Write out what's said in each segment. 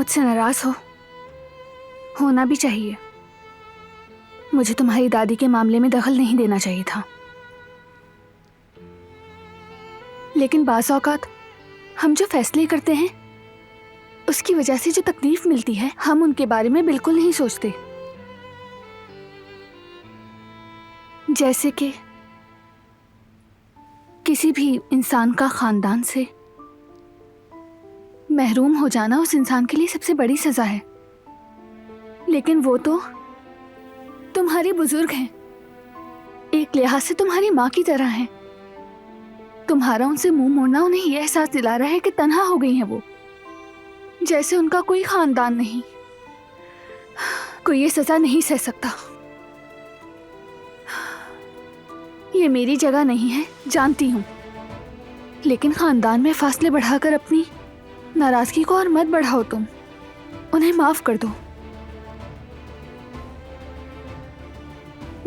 मुझसे नाराज हो, होना भी चाहिए। मुझे तुम्हारी दादी के मामले में दखल नहीं देना चाहिए था, लेकिन बाज़ औक़ात हम जो फैसले करते हैं उसकी वजह से जो तकलीफ मिलती है, हम उनके बारे में बिल्कुल नहीं सोचते। जैसे कि किसी भी इंसान का खानदान से महरूम हो जाना उस इंसान के लिए सबसे बड़ी सजा है, लेकिन वो तो तुम्हारे बुजुर्ग हैं, एक लिहाज से तुम्हारी माँ की तरह हैं। तुम्हारा उनसे मुंह मोड़ना उन्हें यह एहसास दिला रहा है कि तन्हा हो गई हैं वो, जैसे उनका कोई खानदान नहीं। कोई ये सजा नहीं सह सकता। ये मेरी जगह नहीं है, जानती हूँ, लेकिन खानदान में फासले बढ़ाकर अपनी नाराजगी को और मत बढ़ाओ। तुम उन्हें माफ कर दो।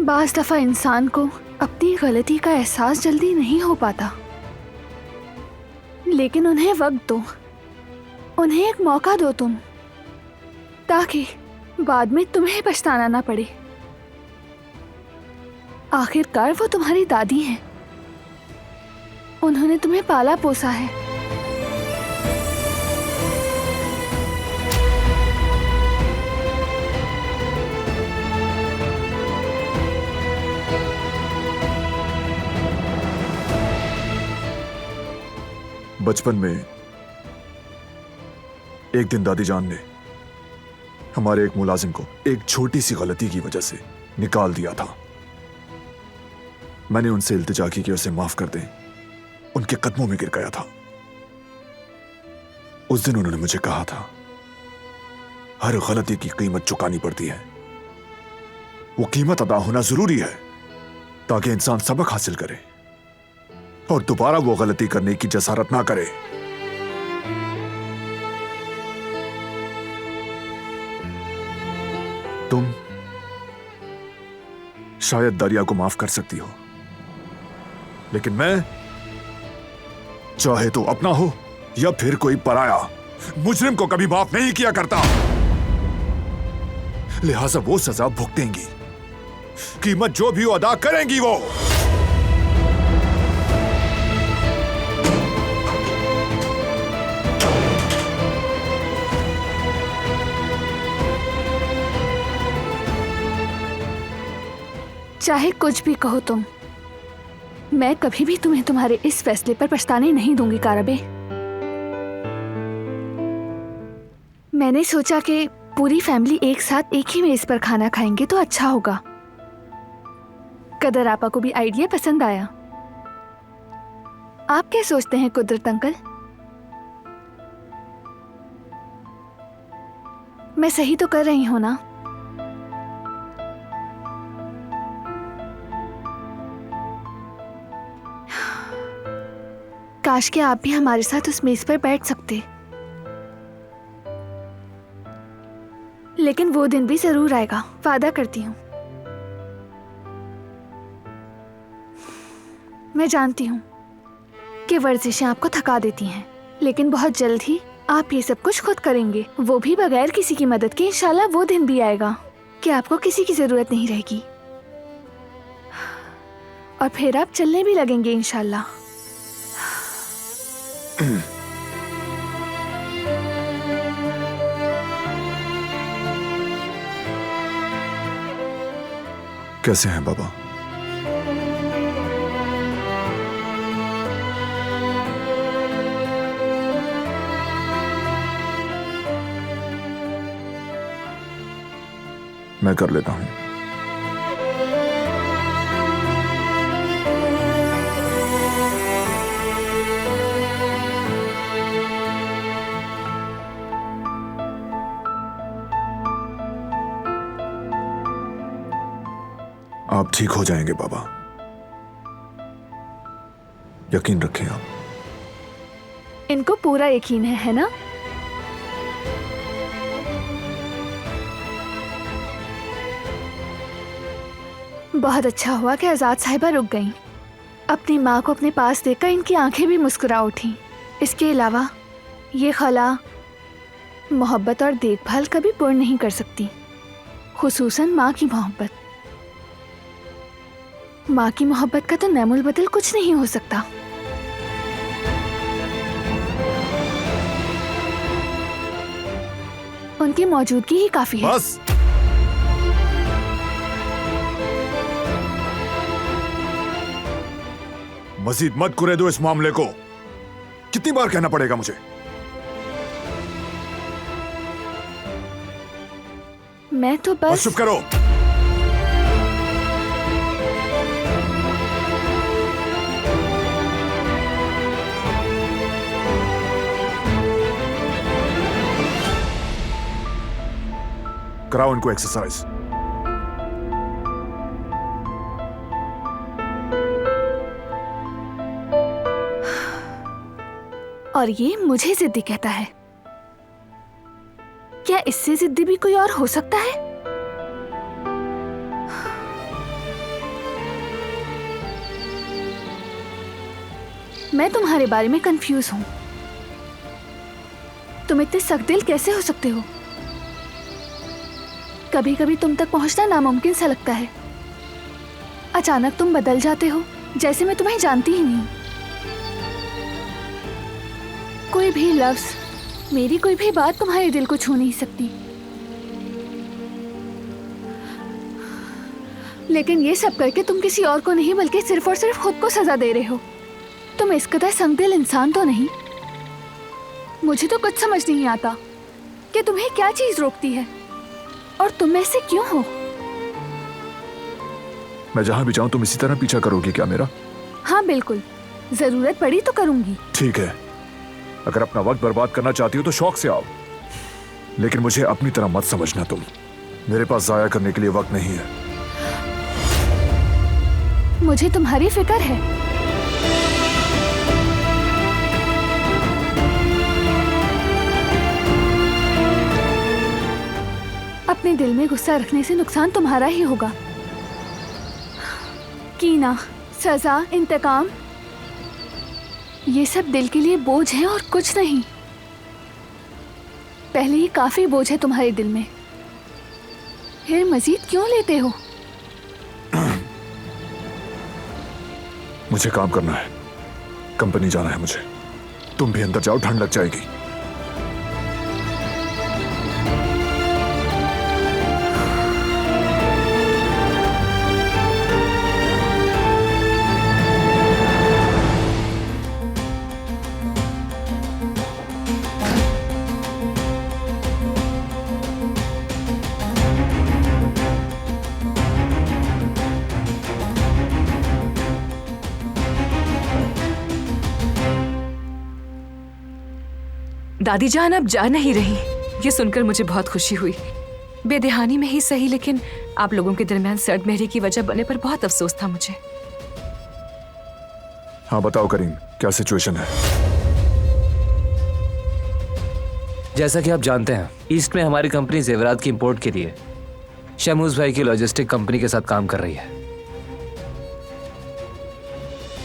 बाज़ दफा इंसान को अपनी गलती का एहसास जल्दी नहीं हो पाता, लेकिन उन्हें वक्त दो, उन्हें एक मौका दो तुम, ताकि बाद में तुम्हें पछताना ना पड़े। आखिरकार वो तुम्हारी दादी हैं, उन्होंने तुम्हें पाला पोसा है। बचपन में एक दिन दादी जान ने हमारे एक मुलाजिम को एक छोटी सी गलती की वजह से निकाल दिया था। मैंने उनसे इल्तिजा की कि उसे माफ कर दें। उनके कदमों में गिर गया था। उस दिन उन्होंने मुझे कहा था, हर गलती की कीमत चुकानी पड़ती है। वो कीमत अदा होना जरूरी है ताकि इंसान सबक हासिल करे और दोबारा वो गलती करने की जसारत ना करे। तुम शायद दरिया को माफ कर सकती हो, लेकिन मैं, चाहे तो अपना हो या फिर कोई पराया, मुजरिम को कभी माफ नहीं किया करता। लिहाजा वो सजा भुगतेंगी, कीमत जो भी वो अदा करेंगी वो। चाहे कुछ भी कहो तुम, मैं कभी भी तुम्हें तुम्हारे इस फैसले पर पछताने नहीं दूंगी काराबे। मैंने सोचा कि पूरी फैमिली एक साथ एक ही मेज पर खाना खाएंगे तो अच्छा होगा। कदर आपा को भी आइडिया पसंद आया। आप क्या सोचते हैं कुदरत अंकल? मैं सही तो कर रही हूं ना? काश कि आप भी हमारे साथ उस मेज पर बैठ सकते, लेकिन वो दिन भी जरूर आएगा, वादा करती हूँ। मैं जानती हूँ कि वर्जिशें आपको थका देती हैं, लेकिन बहुत जल्द ही आप ये सब कुछ खुद करेंगे, वो भी बगैर किसी की मदद के। इंशाल्लाह वो दिन भी आएगा कि आपको किसी की जरूरत नहीं रहेगी और फिर आप चलने भी लगेंगे इंशाल्लाह। कैसे हैं बाबा? मैं कर लेता हूं। आप ठीक हो जाएंगे बाबा, यकीन रखें आप। इनको पूरा यकीन है ना? बहुत अच्छा हुआ कि आजाद साहिबा रुक गईं। अपनी माँ को अपने पास देखकर इनकी आंखें भी मुस्कुरा उठी। इसके अलावा ये खला मोहब्बत और देखभाल कभी पूर्ण नहीं कर सकती, खुसूसन माँ की मोहब्बत। माँ की मोहब्बत का तो नैमुल बदल कुछ नहीं हो सकता। उनकी मौजूदगी ही काफी है। बस। मजीद मत कुरे दो इस मामले को। कितनी बार कहना पड़ेगा मुझे? मैं तो बस चुप करो। कराओ इनको एक्सरसाइज। और ये मुझे जिद्दी कहता है। क्या इससे जिद्दी भी कोई और हो सकता है? मैं तुम्हारे बारे में कंफ्यूज हूं। तुम इतने सख्त दिल कैसे हो सकते हो? कभी कभी तुम तक पहुंचना नामुमकिन सा लगता है। अचानक तुम बदल जाते हो, जैसे मैं तुम्हें जानती ही नहीं। कोई भी लफ्ज, मेरी कोई भी बात तुम्हारे दिल को छू नहीं सकती। लेकिन ये सब करके तुम किसी और को नहीं बल्कि सिर्फ और सिर्फ खुद को सजा दे रहे हो। तुम इस कदर संगदिल इंसान तो नहीं। मुझे तो कुछ समझ नहीं आता कि तुम्हें क्या चीज रोकती है और तुम ऐसे क्यों हो? मैं जहां भी जाऊं तुम इसी तरह पीछा करोगी क्या मेरा? हाँ बिल्कुल, जरूरत पड़ी तो करूंगी। ठीक है, अगर अपना वक्त बर्बाद करना चाहती हो तो शौक से आओ, लेकिन मुझे अपनी तरह मत समझना। तुम मेरे पास जाया करने के लिए वक्त नहीं है। मुझे तुम्हारी फिक्र है। अपने दिल में गुस्सा रखने से नुकसान तुम्हारा ही होगा। कीना, सजा, इंतकाम, ये सब दिल के लिए बोझ है और कुछ नहीं। पहले ही काफी बोझ है तुम्हारे दिल में, फिर मजीद क्यों लेते हो? मुझे काम करना है, कंपनी जाना है मुझे। तुम भी अंदर जाओ, ठंड लग जाएगी। दादी जान अब जा नहीं रही, ये सुनकर मुझे बहुत खुशी हुई। बेदहानी में ही सही, लेकिन आप लोगों के दरमियान सर्द मेहरी की वजह बनने पर बहुत अफसोस था मुझे। हाँ बताओ करीम, क्या सिचुएशन है? जैसा कि आप जानते हैं, ईस्ट में हमारी कंपनी जेवरात की इंपोर्ट के लिए शमूज भाई की लॉजिस्टिक कंपनी के साथ काम कर रही है।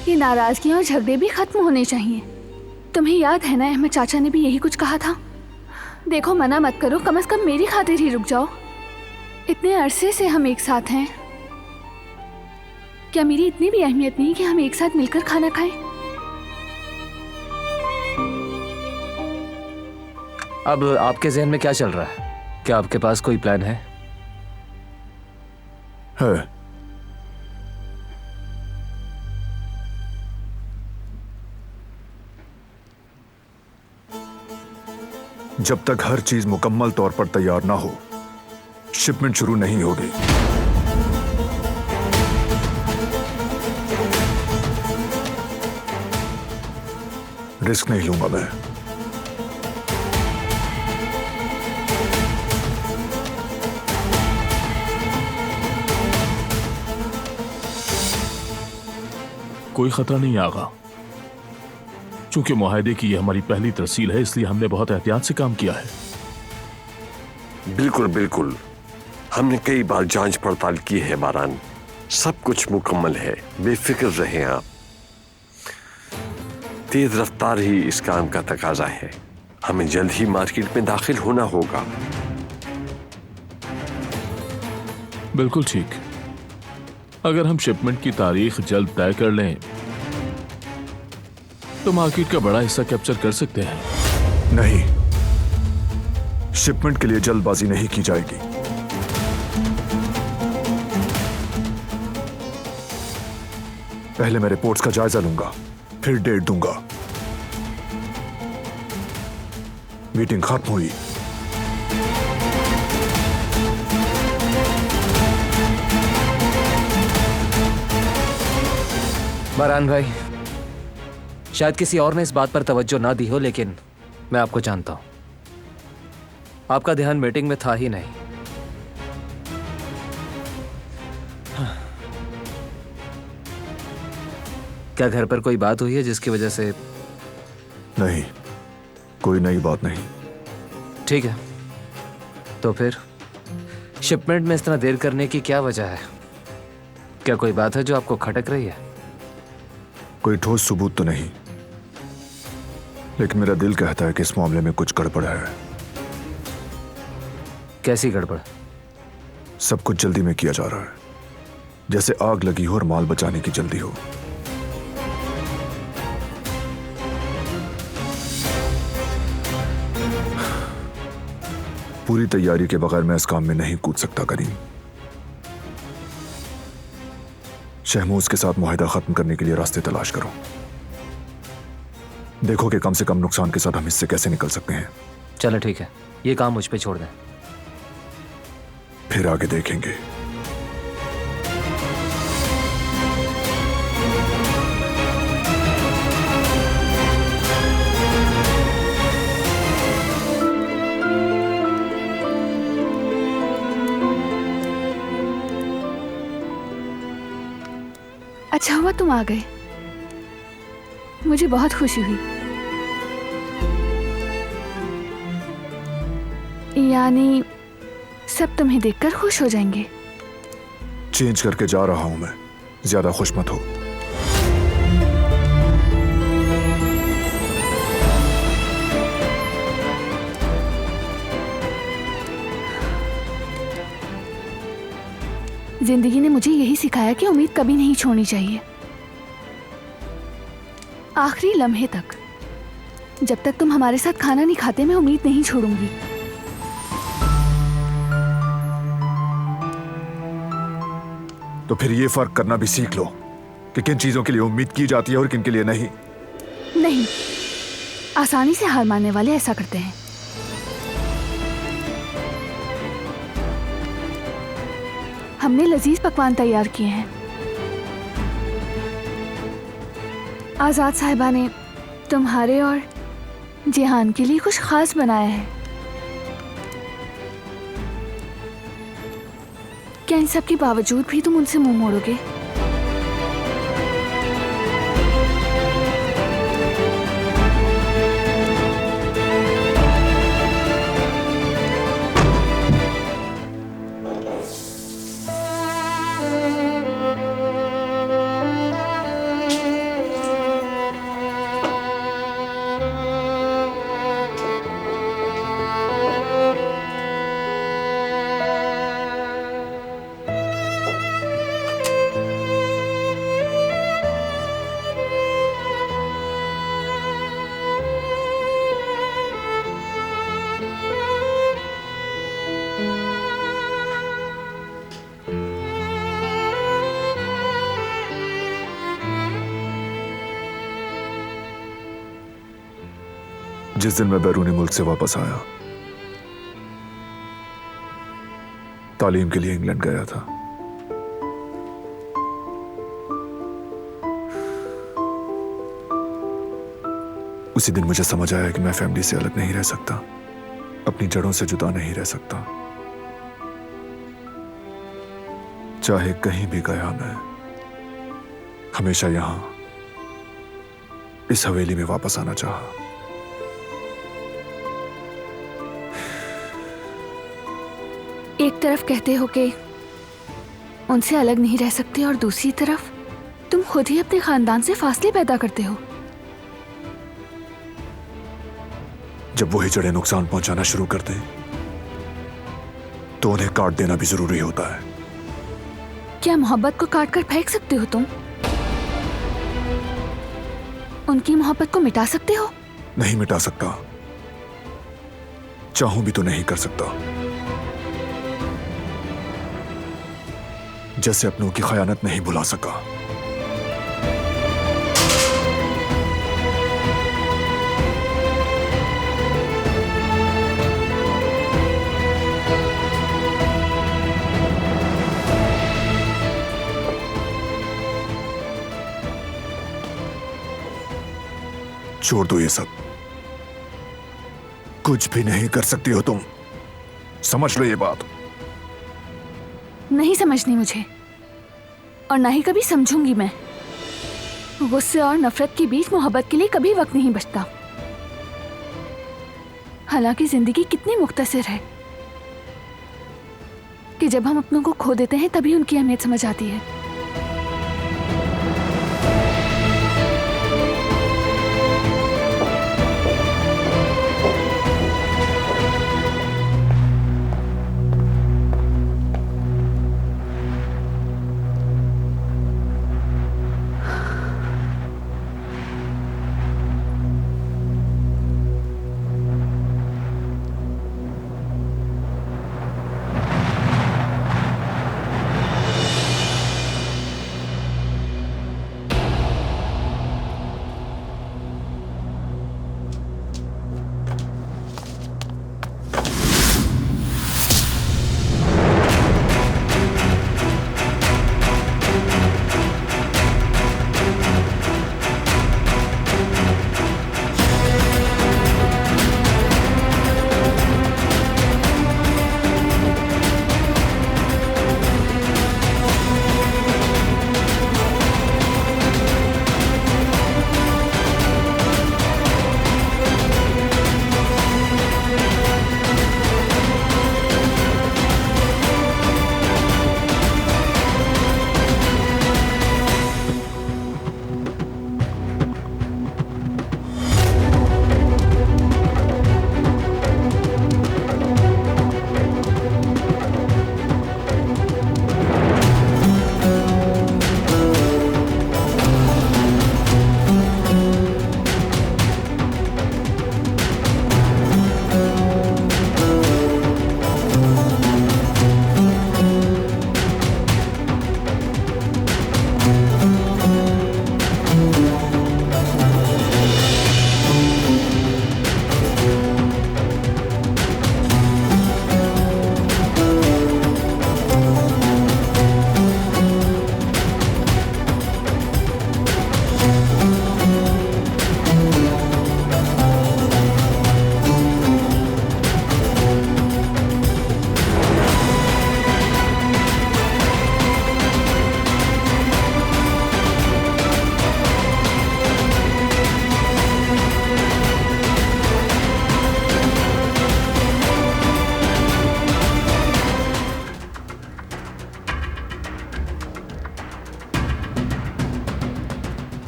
ये नाराजगी और झगड़े भी खत्म होने चाहिए। तुम्हें याद है ना, अहमद चाचा ने भी यही कुछ कहा था। देखो, मना मत करो, कम से कम मेरी खातिर ही रुक जाओ। इतने अरसे से हम एक साथ हैं, क्या मेरी इतनी भी अहमियत नहीं कि हम एक साथ मिलकर खाना खाएं? अब आपके जहन में क्या चल रहा है? क्या आपके पास कोई प्लान है? जब तक हर चीज मुकम्मल तौर पर तैयार ना हो, शिपमेंट शुरू नहीं होगी। रिस्क नहीं लूंगा मैं। कोई खतरा नहीं आगा। चूंकि मुआहदे की ये हमारी पहली तरसील है, इसलिए हमने बहुत एहतियात से काम किया है। बिल्कुल बिल्कुल, हमने कई बार जांच पड़ताल की है बारान। सब कुछ मुकम्मल है, बेफिक्र रहें आप। तेज रफ्तार ही इस काम का तकाजा है। हमें जल्द ही मार्केट में दाखिल होना होगा। बिल्कुल ठीक। अगर हम शिपमेंट की तारीख जल्द तय कर लें तो मार्केट का बड़ा हिस्सा कैप्चर कर सकते हैं। नहीं, शिपमेंट के लिए जल्दबाजी नहीं की जाएगी। पहले मैं रिपोर्ट्स का जायजा लूंगा, फिर डेट दूंगा। मीटिंग खत्म हुई। बारान भाई, शायद किसी और ने इस बात पर तवज्जो ना दी हो, लेकिन मैं आपको जानता हूं। आपका ध्यान मीटिंग में था ही नहीं। क्या घर पर कोई बात हुई है जिसकी वजह से? नहीं, कोई नई बात नहीं। ठीक है, तो फिर शिपमेंट में इस तरह देर करने की क्या वजह है? क्या कोई बात है जो आपको खटक रही है? कोई ठोस सबूत तो नहीं, लेकिन मेरा दिल कहता है कि इस मामले में कुछ गड़बड़ है। कैसी गड़बड़? सब कुछ जल्दी में किया जा रहा है, जैसे आग लगी हो और माल बचाने की जल्दी हो। पूरी तैयारी के बगैर मैं इस काम में नहीं कूद सकता करीम। शहमूज के साथ मुआहिदा खत्म करने के लिए रास्ते तलाश करो। देखो कि कम से कम नुकसान के साथ हम इससे कैसे निकल सकते हैं। चलो ठीक है, ये काम मुझ पे छोड़ दें। फिर आगे देखेंगे। अच्छा हुआ तुम आ गए, मुझे बहुत खुशी हुई। यानी सब तुम्हें देखकर खुश हो जाएंगे। चेंज करके जा रहा हूं मैं, ज्यादा खुश मत हो। जिंदगी ने मुझे यही सिखाया कि उम्मीद कभी नहीं छोड़नी चाहिए। आखिरी लम्हे तक, जब तक तुम हमारे साथ खाना नहीं खाते, मैं उम्मीद नहीं छोड़ूंगी। तो फिर ये फर्क करना भी सीख लो कि किन चीजों के लिए उम्मीद की जाती है और किन के लिए नहीं। नहीं, आसानी से हार मानने वाले ऐसा करते हैं। हमने लजीज पकवान तैयार किए हैं। आजाद साहिबा ने तुम्हारे और जिहान के लिए कुछ खास बनाया है। क्या इन सब के बावजूद भी तुम उनसे मुंह मोड़ोगे? जिस दिन मैं बैरूनी मुल्क से वापस आया, तालीम के लिए इंग्लैंड गया था। उसी दिन मुझे समझ आया कि मैं फैमिली से अलग नहीं रह सकता, अपनी जड़ों से जुदा नहीं रह सकता। चाहे कहीं भी गया, मैं हमेशा यहां इस हवेली में वापस आना चाहा। एक तरफ कहते हो कि उनसे अलग नहीं रह सकते और दूसरी तरफ तुम खुद ही अपने खानदान से फासले पैदा करते हो। जब वही जड़ें नुकसान पहुंचाना शुरू कर दें तो उन्हें काट देना भी जरूरी होता है। क्या मोहब्बत को काट कर फेंक सकते हो तुम? उनकी मोहब्बत को मिटा सकते हो? नहीं मिटा सकता, चाहूं भी तो नहीं कर सकता। जैसे अपनों की खयानत नहीं भुला सका। छोड़ दो ये सब, कुछ भी नहीं कर सकती हो तुम, समझ लो ये बात। नहीं समझनी मुझे, और ना ही कभी समझूंगी मैं। गुस्से और नफरत के बीच मोहब्बत के लिए कभी वक्त नहीं बचता। हालांकि जिंदगी कितनी मुख्तसर है कि जब हम अपनों को खो देते हैं तभी उनकी अहमियत समझ आती है।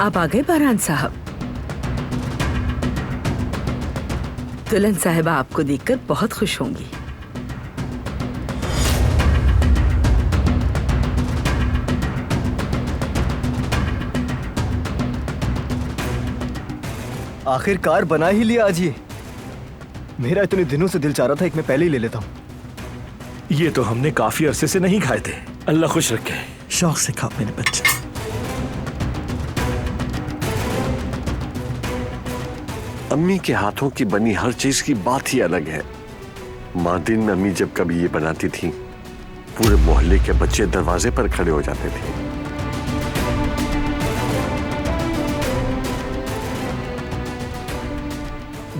आप आ गए बारान साहब। दुल्हन साहिबा आपको देखकर बहुत खुश होंगी। आखिरकार बना ही लिया आज ये। मेरा इतने दिनों से दिल चाह रहा था एक मैं पहले ही ले लेता हूँ। ये तो हमने काफी अरसे से नहीं खाए थे। अल्लाह खुश रखे। शौक से खाओ मेरे बच्चे। अम्मी के हाथों की बनी हर चीज की बात ही अलग है। माँ दिन में अम्मी जब कभी ये बनाती थी, पूरे मोहल्ले के बच्चे दरवाजे पर खड़े हो जाते थे।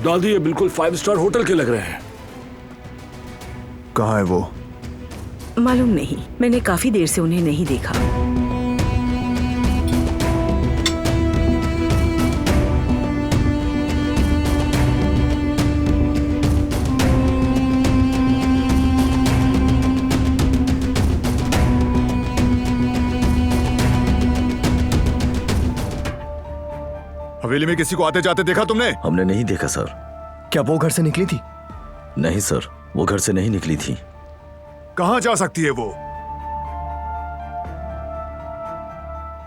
दादी ये बिल्कुल 5 स्टार होटल के लग रहे हैं। कहाँ है वो? मालूम नहीं, मैंने काफी देर से उन्हें नहीं देखा। हवेली में किसी को आते जाते देखा तुमने? हमने नहीं देखा सर। क्या वो घर से निकली थी? नहीं सर, वो घर से नहीं निकली थी। कहां जा सकती है वो?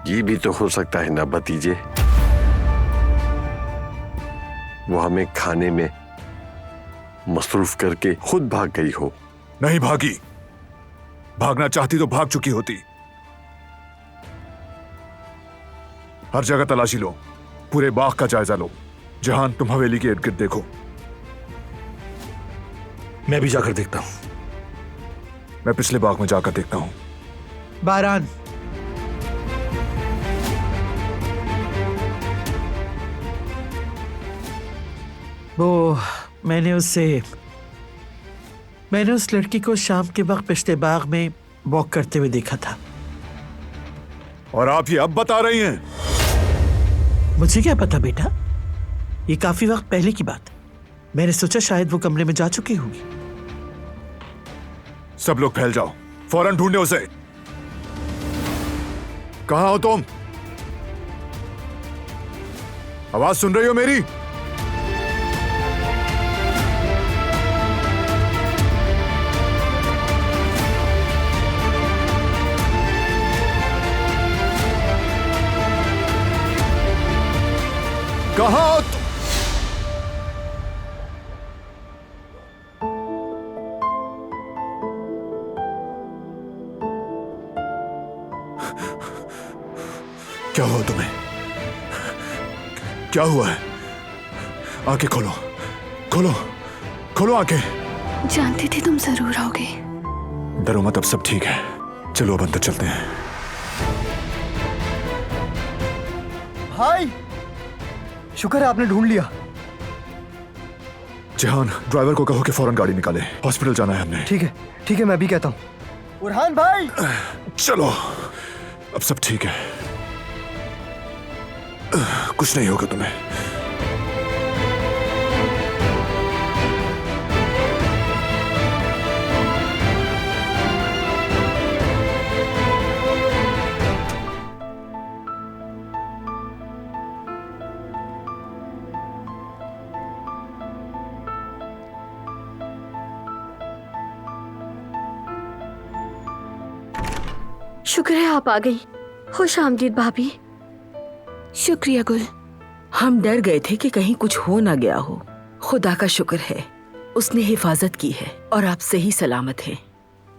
ये भी तो हो सकता है ना भतीजे, वो हमें खाने में मसरूफ करके खुद भाग गई हो। नहीं भागी। भागना चाहती तो भाग चुकी होती। हर जगह तलाशी लो, पूरे बाग का जायजा लो। जहान, तुम हवेली के इर्द गिर्द देखो। मैं भी जाकर देखता हूं। मैं पिछले बाग में जाकर देखता हूं। बारान, वो मैंने उस लड़की को शाम के वक्त पिछले बाग में वॉक करते हुए देखा था। और आप ये अब बता रही हैं? मुझे क्या पता बेटा, ये काफी वक्त पहले की बात है। मैंने सोचा शायद वो कमरे में जा चुकी होगी। सब लोग फैल जाओ, फौरन ढूंढे उसे। कहां हो तुम? आवाज सुन रही हो मेरी? कहां हो तुम? क्या हुआ तुम्हें? क्या हुआ है? आंखें खोलो, खोलो, खोलो आंखें। जानती थी तुम जरूर आओगे। डरो मत, अब सब ठीक है। चलो अब अंदर चलते हैं। भाई, शुक्र है आपने ढूंढ लिया। जहान, ड्राइवर को कहो कि फौरन गाड़ी निकाले, हॉस्पिटल जाना है हमने। ठीक है, मैं भी कहता हूं। बुरहान भाई, चलो, अब सब ठीक है। कुछ नहीं होगा तुम्हें। शुक्र है आप आ गई। खुश आमदीद भाभी। शुक्रिया गुल। हम डर गए थे कि कहीं कुछ हो ना गया हो। खुदा का शुक्र है, उसने हिफाजत की है और आप सही सलामत हैं।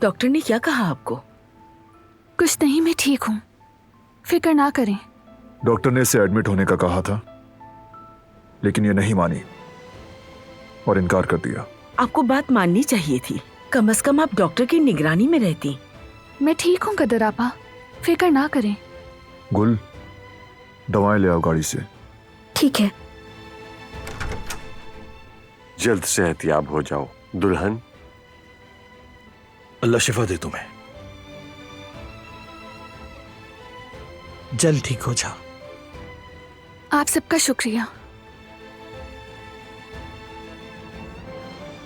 डॉक्टर ने क्या कहा आपको? कुछ नहीं, मैं ठीक हूँ, फिक्र ना करें। डॉक्टर ने इसे एडमिट होने का कहा था, लेकिन ये नहीं मानी और इनकार कर दिया। आपको बात माननी चाहिए थी। कम से कम आप डॉक्टर की निगरानी में रहती। मैं ठीक हूँ कदर आपा, फिक्र ना करें। गुल, दवाएं ले आओ गाड़ी से। ठीक है। जल्द सेहतियाब हो जाओ दुल्हन। अल्लाह शिफा दे तुम्हें। जल्द ठीक हो जाओ। आप सबका शुक्रिया।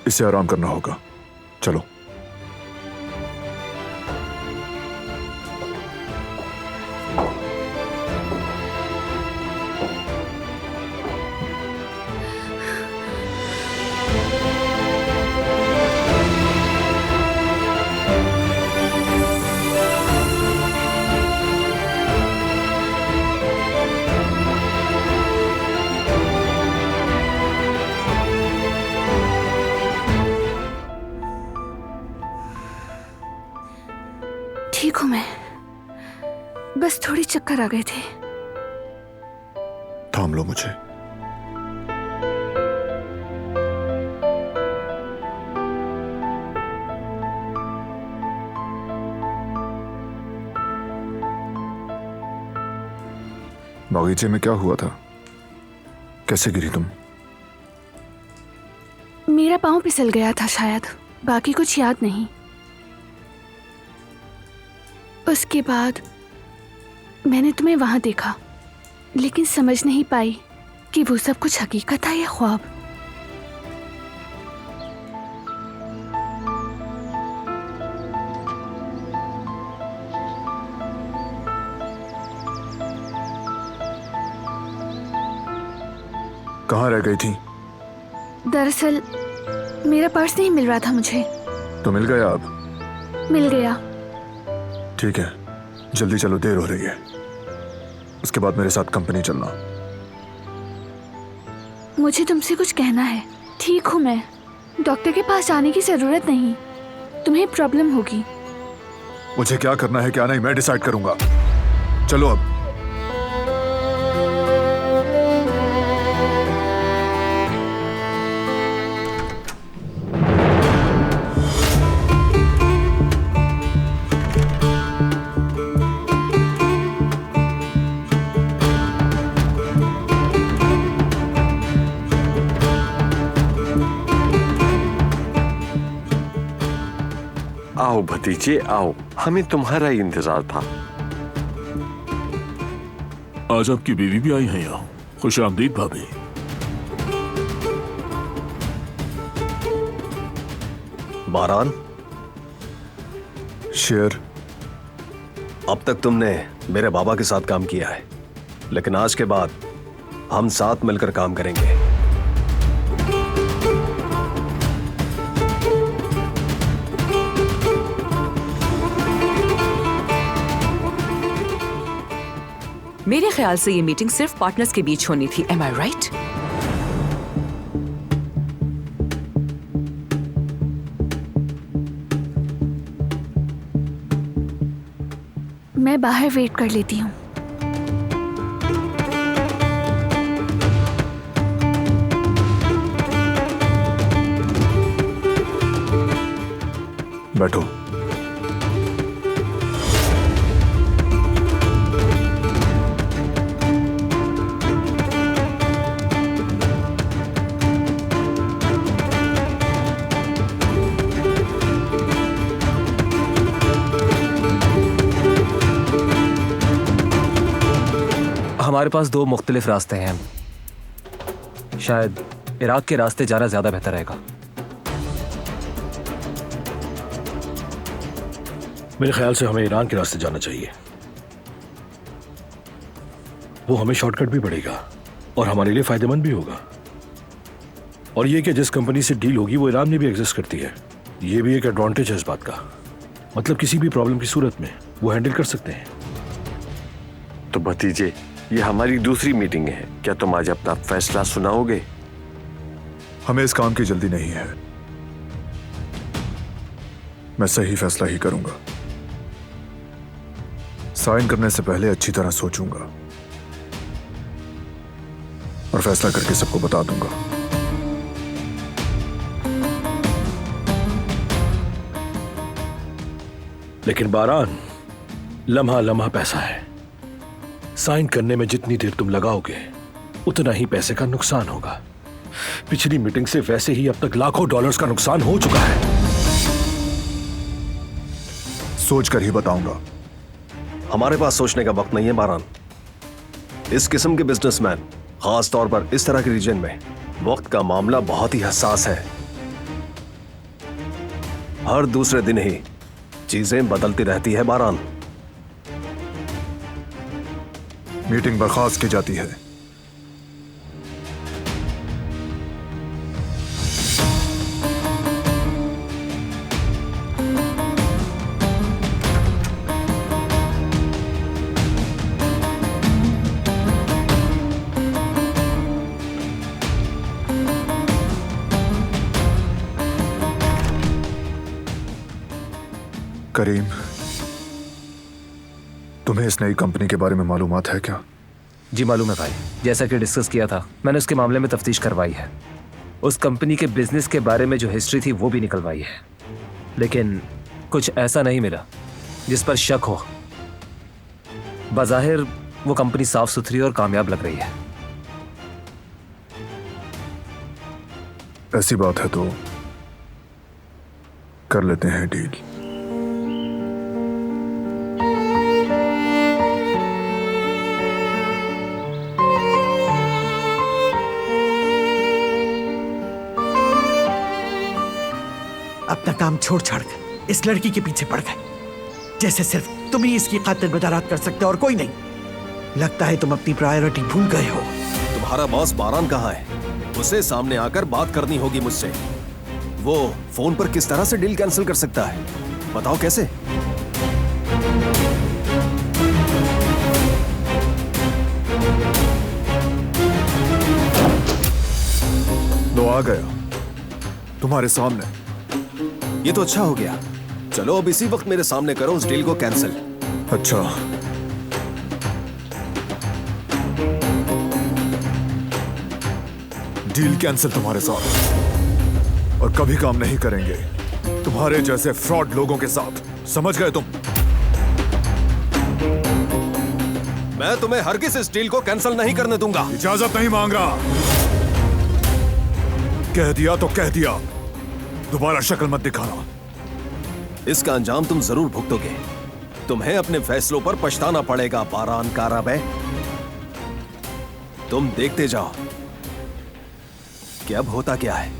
इसे आराम करना होगा। चलो। ठीक हूँ मैं, बस थोड़ी चक्कर आ गए थे। थाम लो मुझे। बागीचे में क्या हुआ था? कैसे गिरी तुम? मेरा पाँव फिसल गया था शायद, बाकी कुछ याद नहीं। उसके बाद मैंने तुम्हें वहां देखा, लेकिन समझ नहीं पाई कि वो सब कुछ हकीकत था या ख्वाब। कहाँ रह गई थी? दरअसल मेरा पर्स नहीं मिल रहा था मुझे। तो मिल गया अब? मिल गया। ठीक है, जल्दी चलो, देर हो रही है। उसके बाद मेरे साथ कंपनी चलना। मुझे तुमसे कुछ कहना है। ठीक हूँ मैं, डॉक्टर के पास जाने की जरूरत नहीं। तुम्हें प्रॉब्लम होगी। मुझे क्या करना है क्या नहीं मैं डिसाइड करूंगा। चलो अब। आओ भतीजे आओ, हमें तुम्हारा ही इंतजार था। आज आपकी बीवी भी आई है यहाँ। खुश आमदीद भाभी। बारान, शेर, अब तक तुमने मेरे बाबा के साथ काम किया है, लेकिन आज के बाद हम साथ मिलकर काम करेंगे। मेरे ख्याल से ये मीटिंग सिर्फ पार्टनर्स के बीच होनी थी। एम आई राइट? मैं बाहर वेट कर लेती हूँ। बैठो। हमारे पास दो मुख्तलिफ रास्ते हैं। शायद इराक के रास्ते जाना ज्यादा बेहतर रहेगा। मेरे ख्याल से हमें ईरान के रास्ते जाना चाहिए। वो हमें शॉर्टकट भी पड़ेगा और हमारे लिए फायदेमंद भी होगा। और ये कि जिस कंपनी से डील होगी वो ईरान में भी एग्जिस्ट करती है, ये भी एक एडवांटेज है इस बात का। मतलब किसी भी प्रॉब्लम की सूरत में वो हैंडल कर सकते हैं। तो भतीजे, ये हमारी दूसरी मीटिंग है, क्या तुम आज अपना फैसला सुनाओगे? हमें इस काम की जल्दी नहीं है। मैं सही फैसला ही करूंगा। साइन करने से पहले अच्छी तरह सोचूंगा और फैसला करके सबको बता दूंगा। लेकिन बारान, लम्हा लम्हा पैसा है। साइन करने में जितनी देर तुम लगाओगे उतना ही पैसे का नुकसान होगा। पिछली मीटिंग से वैसे ही अब तक लाखों डॉलर्स का नुकसान हो चुका है। सोच कर ही बताऊंगा। हमारे पास सोचने का वक्त नहीं है बारान। इस किस्म के बिजनेसमैन, खास तौर पर इस तरह के रीजन में, वक्त का मामला बहुत ही हसास है। हर दूसरे दिन ही चीजें बदलती रहती है बारान। मीटिंग बर्खास्त की जाती है। करीम, तुम्हें इस नई कंपनी के बारे में मालूमात है क्या? जी मालूम है भाई, जैसा कि डिस्कस किया था मैंने उसके मामले में तफ्तीश करवाई है। उस कंपनी के बिजनेस के बारे में जो हिस्ट्री थी वो भी निकलवाई है, लेकिन कुछ ऐसा नहीं मिला जिस पर शक हो। बज़ाहिर वो कंपनी साफ सुथरी और कामयाब लग रही है। ऐसी बात है तो कर लेते हैं डील। अपना काम छोड़ छाड़ कर इस लड़की के पीछे पड़ गए, जैसे सिर्फ तुम ही इसकी खातिर बदारात कर सकते और कोई नहीं। लगता है तुम अपनी प्रायोरिटी भूल गए हो। तुम्हारा बॉस बारान कहाँ है? उसे सामने आकर बात करनी होगी मुझसे। वो फोन पर किस तरह से डील कैंसिल कर सकता है, बताओ कैसे? लो आ गया तुम्हारे सामने। ये तो अच्छा हो गया। चलो अब इसी वक्त मेरे सामने करो उस डील को कैंसिल। अच्छा, डील कैंसिल तुम्हारे साथ, और कभी काम नहीं करेंगे तुम्हारे जैसे फ्रॉड लोगों के साथ, समझ गए तुम? मैं तुम्हें हरगिज इस डील को कैंसिल नहीं करने दूंगा। इजाजत नहीं मांग रहा, कह दिया तो कह दिया, दोबारा शक्ल मत दिखाना। इसका अंजाम तुम जरूर भुगतोगे। तुम्हें अपने फैसलों पर पछताना पड़ेगा बारान काराबे। तुम देखते जाओ कि अब होता क्या है।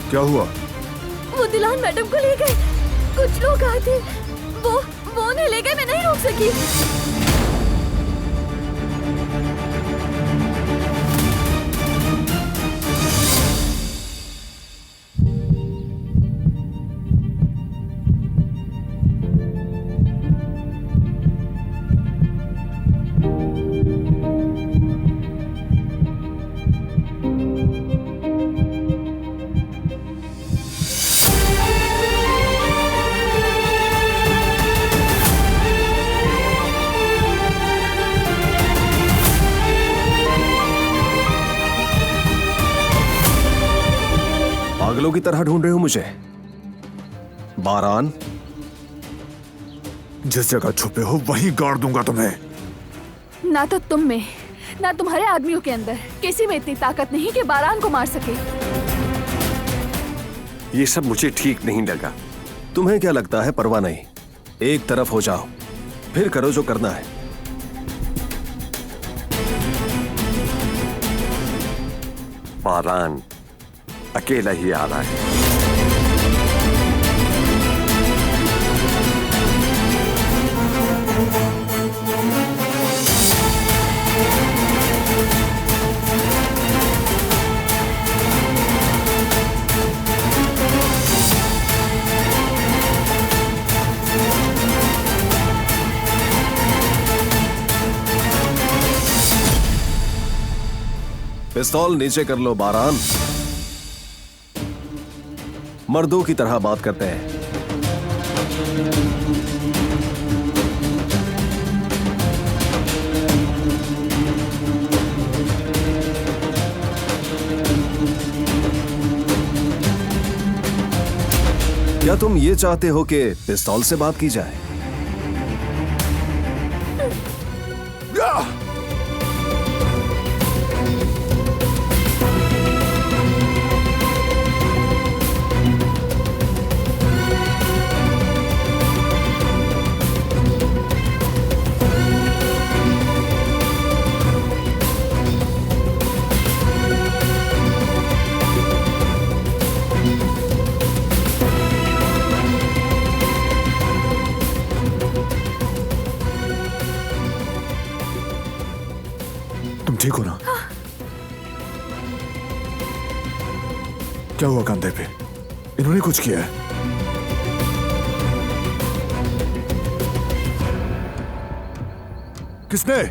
क्या हुआ? वो दिलान मैडम को ले गए, कुछ लोग आए थे, वो उन्हें ले गए, मैं नहीं रोक सकी। पागलों की तरह ढूंढ रहे हो मुझे बारान? जिस जगह छुपे हो वहीं गाड़ दूंगा तुम्हें। ना तो तुम में, ना तुम्हारे आदमियों के अंदर किसी में इतनी ताकत नहीं कि बारान को मार सके। ये सब मुझे ठीक नहीं लगा। तुम्हें क्या लगता है? परवाह नहीं, एक तरफ हो जाओ, फिर करो जो करना है। बारान अकेला ही आ रहा है। पिस्तौल नीचे कर लो बारान। मर्दों की तरह बात करते हैं। क्या तुम ये चाहते हो कि पिस्तौल से बात की जाए? तुम ठीक हो ना? क्या हुआ कंधे पे? इन्होंने कुछ किया है? किसने?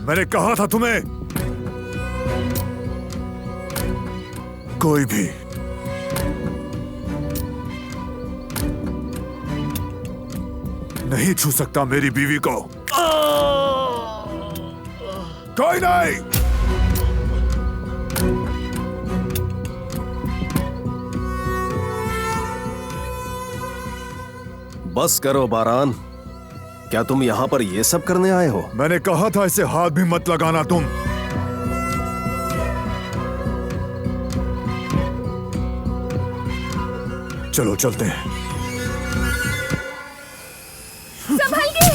मैंने कहा था तुम्हें, कोई भी नहीं छू सकता मेरी बीवी को। कोई नहीं। बस करो बारान, क्या तुम यहाँ पर ये सब करने आए हो? मैंने कहा था इसे हाथ भी मत लगाना तुम। चलो चलते हैं। संभल के।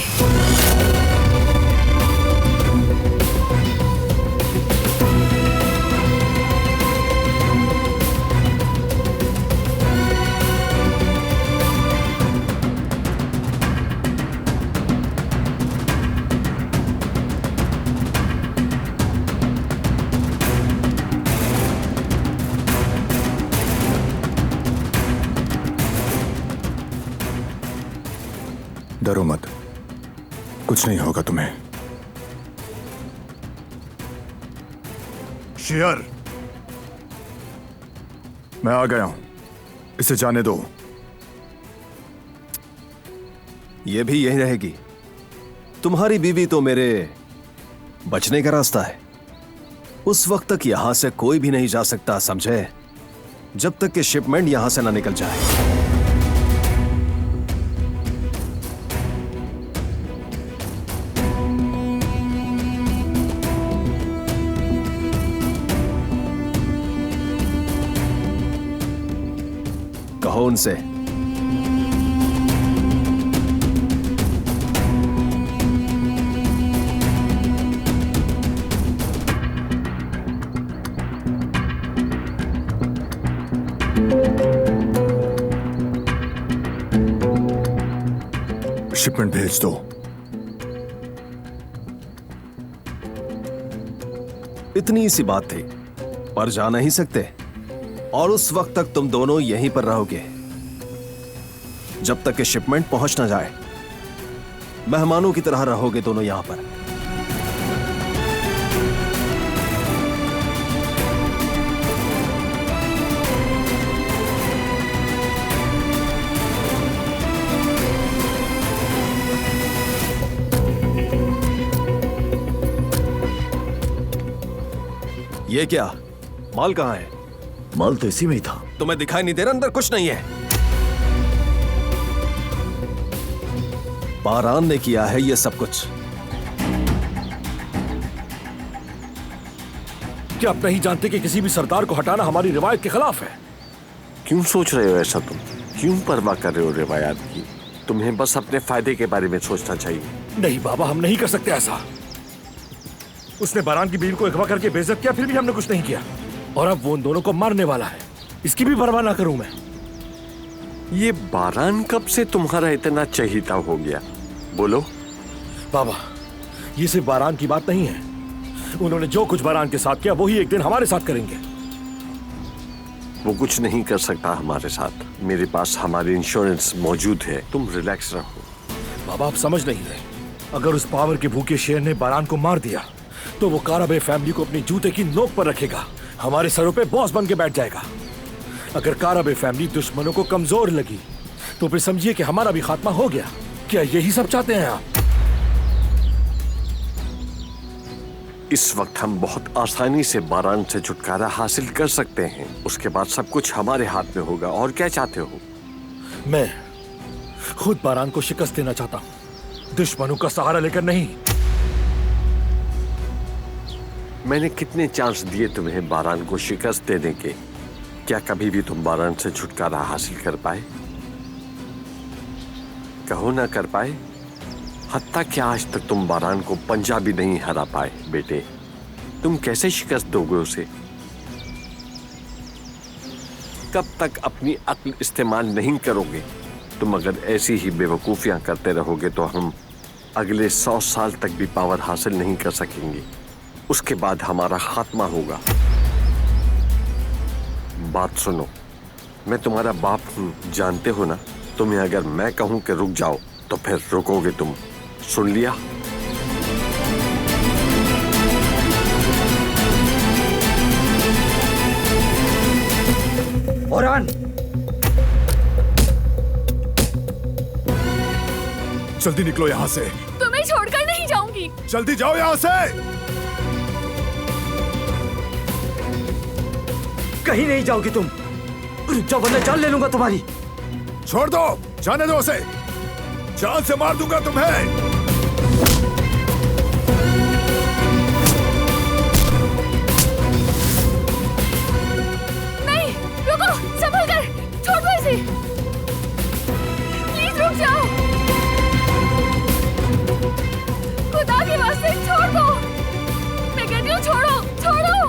डरो मत, कुछ नहीं होगा तुम्हें। शेयर, मैं आ गया हूं, इसे जाने दो। ये भी यही रहेगी। तुम्हारी बीवी तो मेरे बचने का रास्ता है। उस वक्त तक यहां से कोई भी नहीं जा सकता, समझे? जब तक कि शिपमेंट यहां से ना निकल जाए। कहो उनसे। शिपमेंट भेज दो। इतनी सी बात थी, पर जा नहीं सकते। और उस वक्त तक तुम दोनों यहीं पर रहोगे जब तक कि शिपमेंट पहुंच ना जाए। मेहमानों की तरह रहोगे दोनों यहां पर। ये क्या? माल कहां है? माल तो इसी में ही था। तुम्हें दिखाई नहीं दे रहा अंदर कुछ नहीं है? बारान ने किया है ये सब कुछ। क्या आप नहीं जानते कि किसी भी सरदार को हटाना हमारी रिवायत के खिलाफ है? क्यों सोच रहे हो ऐसा तुम? क्यों परवाह कर रहे हो रिवायात की? तुम्हें बस अपने फायदे के बारे में सोचना चाहिए। नहीं बाबा, हम नहीं कर सकते ऐसा। उसने बारान की बीवी को अगवा करके बेइज्जत किया, फिर भी हमने कुछ नहीं किया। और अब वो उन दोनों को मारने वाला है। इसकी भी परवाह ना करूं मैं। ये बारान कब से तुम्हारा इतना चहेता हो गया? बोलो। बाबा, ये सिर्फ बारान की बात नहीं है। उन्होंने जो कुछ बारान के साथ किया वही एक दिन हमारे साथ करेंगे। वो कुछ नहीं कर सकता हमारे साथ। मेरे पास हमारी इंश्योरेंस मौजूद है, तुम रिलैक्स रहो। बाबा आप समझ नहीं रहे, अगर उस पावर के भूखे शेर ने बारान को मार दिया तो वो काराबे फैमिली को अपनी जूते की नोक पर रखेगा, हमारे सरों पे बॉस बन के बैठ जाएगा। अगर काराबे फैमिली दुश्मनों को कमजोर लगी तो फिर समझिए कि हमारा भी खात्मा हो गया। क्या यही सब चाहते हैं आप? इस वक्त हम बहुत आसानी से बारान से छुटकारा हासिल कर सकते हैं, उसके बाद सब कुछ हमारे हाथ में होगा। और क्या चाहते हो? मैं खुद बारान को शिकस्त देना चाहता हूं, दुश्मनों का सहारा लेकर नहीं। मैंने कितने चांस दिए तुम्हें बारान को शिकस्त देने के, क्या कभी भी तुम बारान से छुटकारा हासिल कर पाए? कहो ना कर पाए। हत्ता क्या आज तक तुम बारान को पंजा भी नहीं हरा पाए। बेटे तुम कैसे शिकस्त दोगे उसे? कब तक अपनी अक्ल इस्तेमाल नहीं करोगे? तुम अगर ऐसी ही बेवकूफियां करते रहोगे तो हम अगले 100 साल तक भी पावर हासिल नहीं कर सकेंगे। उसके बाद हमारा खात्मा होगा। बात सुनो, मैं तुम्हारा बाप हूं, जानते हो ना। तुम्हें अगर मैं कहूं कि रुक जाओ तो फिर रुकोगे तुम। सुन लिया? औरान जल्दी निकलो यहाँ से। तुम्हें छोड़कर नहीं जाऊंगी। जल्दी जाओ यहाँ से। कहीं नहीं जाओगी तुम, जाओ वरना जान ले लूंगा तुम्हारी। छोड़ दो, जाने दो उसे, जान से मार दूंगा तुम्हें। नहीं, रुको, संभल कर, छोड़ दो इसे। प्लीज रुक जाओ, खुदा के वास्ते छोड़ दो। मैं कहती हूँ छोड़ो, छोड़ो।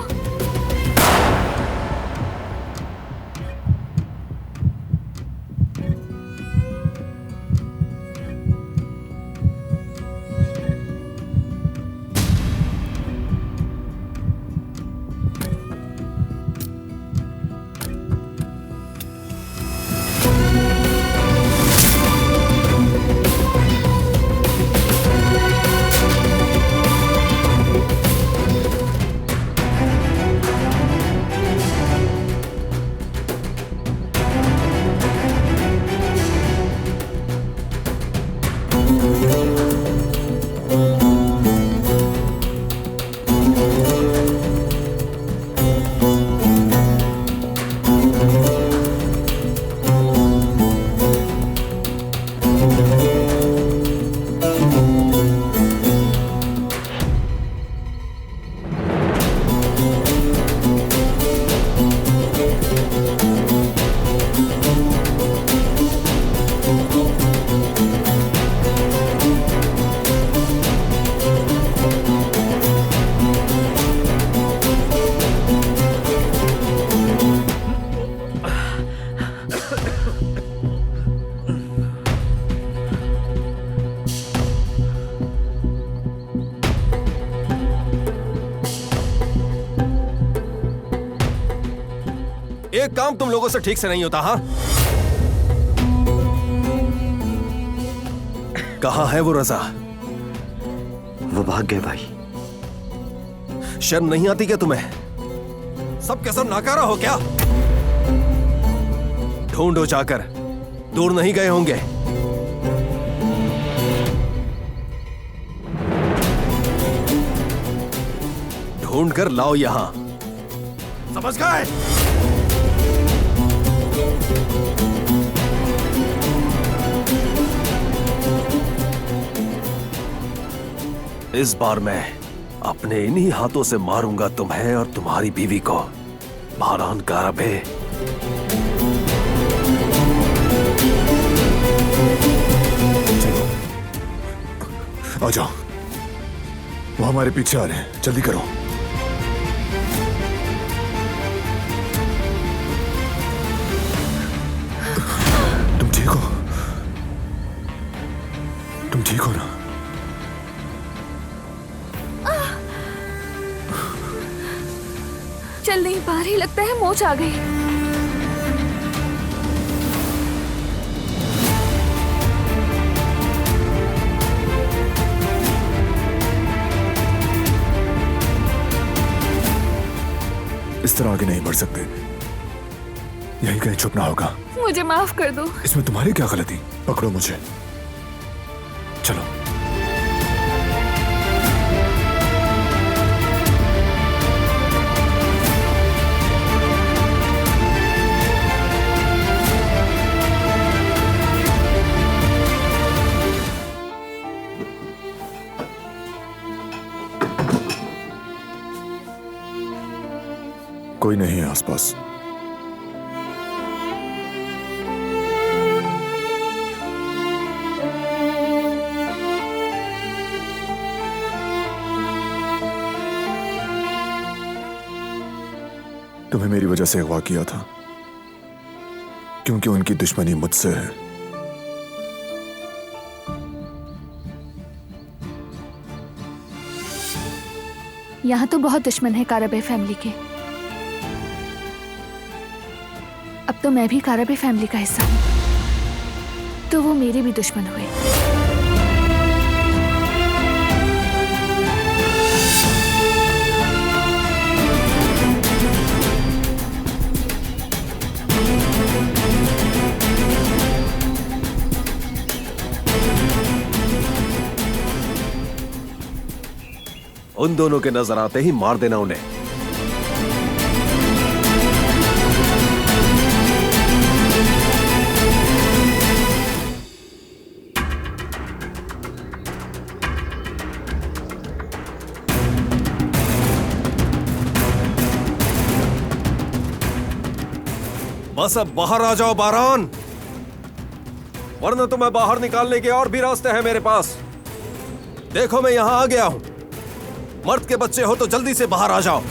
एक काम तुम लोगों से ठीक से नहीं होता। हाँ, कहाँ है वो रजा? वो भाग गए भाई। शर्म नहीं आती क्या तुम्हें? सब के सब नाकारा हो क्या? ढूंढो जाकर, दूर नहीं गए होंगे। ढूंढ कर लाओ यहां, समझ गए? इस बार मैं अपने इन्हीं हाथों से मारूंगा तुम्हें और तुम्हारी बीवी को। बारान काराबे। आ जाओ, वो हमारे पीछे आ रहे हैं, जल्दी करो। तुम ठीक हो? तुम ठीक हो ना? चल नहीं पा रही, लगता है मोच आ गई। इस तरह आगे नहीं बढ़ सकते। यहीं कहीं छुपना होगा। मुझे माफ कर दो। इसमें तुम्हारी क्या गलती? पकड़ो मुझे, चलो। कोई नहीं है आसपास। तुम्हें मेरी वजह से अगवा किया था क्योंकि उनकी दुश्मनी मुझसे है। यहाँ तो बहुत दुश्मन है कारबे फैमिली के। अब तो मैं भी कारबे फैमिली का हिस्सा हूँ, तो वो मेरे भी दुश्मन हुए। उन दोनों के नजर आते ही मार देना उन्हें। बस अब बाहर आ जाओ बारान, वरना तुम्हें बाहर निकालने के और भी रास्ते हैं मेरे पास। देखो मैं यहां आ गया हूं। मर्द के बच्चे हो तो जल्दी से बाहर आ जाओ।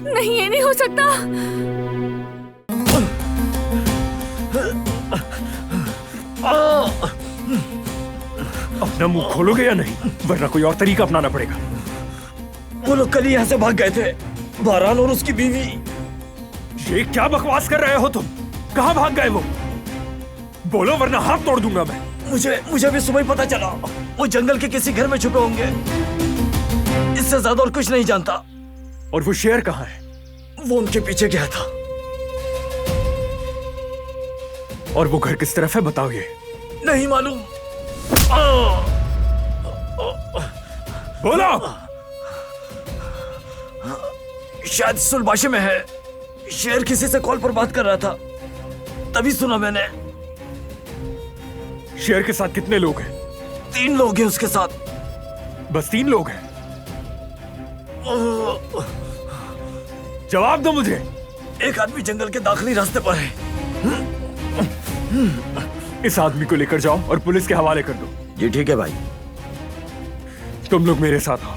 नहीं, ये नहीं हो सकता। अपना मुंह खोलोगे या नहीं, वरना कोई और तरीका अपनाना पड़ेगा। वो लोग कल ही यहाँ से भाग गए थे, बारान और उसकी बीवी। ये क्या बकवास कर रहे हो तुम? कहाँ भाग गए वो? बोलो वरना हाथ तोड़ दूंगा मैं। मुझे भी सुबह ही पता चला, वो जंगल के किसी घर में छुपे होंगे। इससे ज्यादा और कुछ नहीं जानता। और वो शेर कहाँ है? वो उनके पीछे गया था। और वो घर किस तरफ है बताओ ये। नहीं मालूम। बोलो। शायद सुलबाशे में है। शेर किसी से कॉल पर बात कर रहा था, तभी सुना मैंने। शेर के साथ कितने लोग हैं? 3 लोग हैं उसके साथ। बस 3 लोग हैं? जवाब दो मुझे। एक आदमी जंगल के दाखिली रास्ते पर है। इस आदमी को लेकर जाओ और पुलिस के हवाले कर दो। जी ठीक है भाई। तुम लोग मेरे साथ आओ।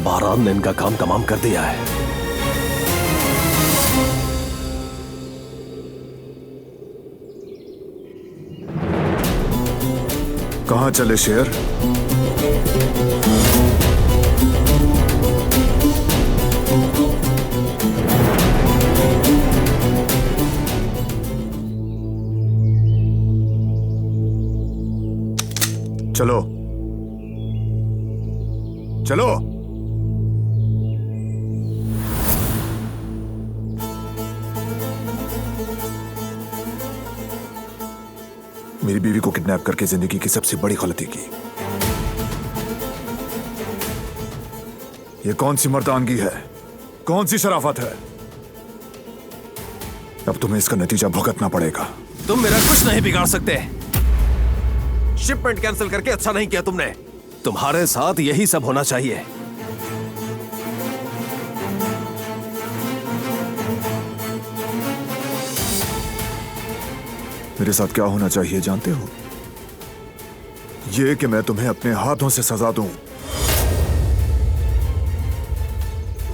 बारान ने इनका काम तमाम कर दिया है। कहां चले शेर? चलो चलो। मेरी बीवी को किडनैप करके जिंदगी की सबसे बड़ी गलती की। ये कौन सी मर्दानगी है, कौन सी शराफत है? अब तुम्हें इसका नतीजा भुगतना पड़ेगा। तुम मेरा कुछ नहीं बिगाड़ सकते। शिपमेंट कैंसिल करके अच्छा नहीं किया तुमने। तुम्हारे साथ यही सब होना चाहिए। मेरे साथ क्या होना चाहिए जानते हो? यह कि मैं तुम्हें अपने हाथों से सजा दूं।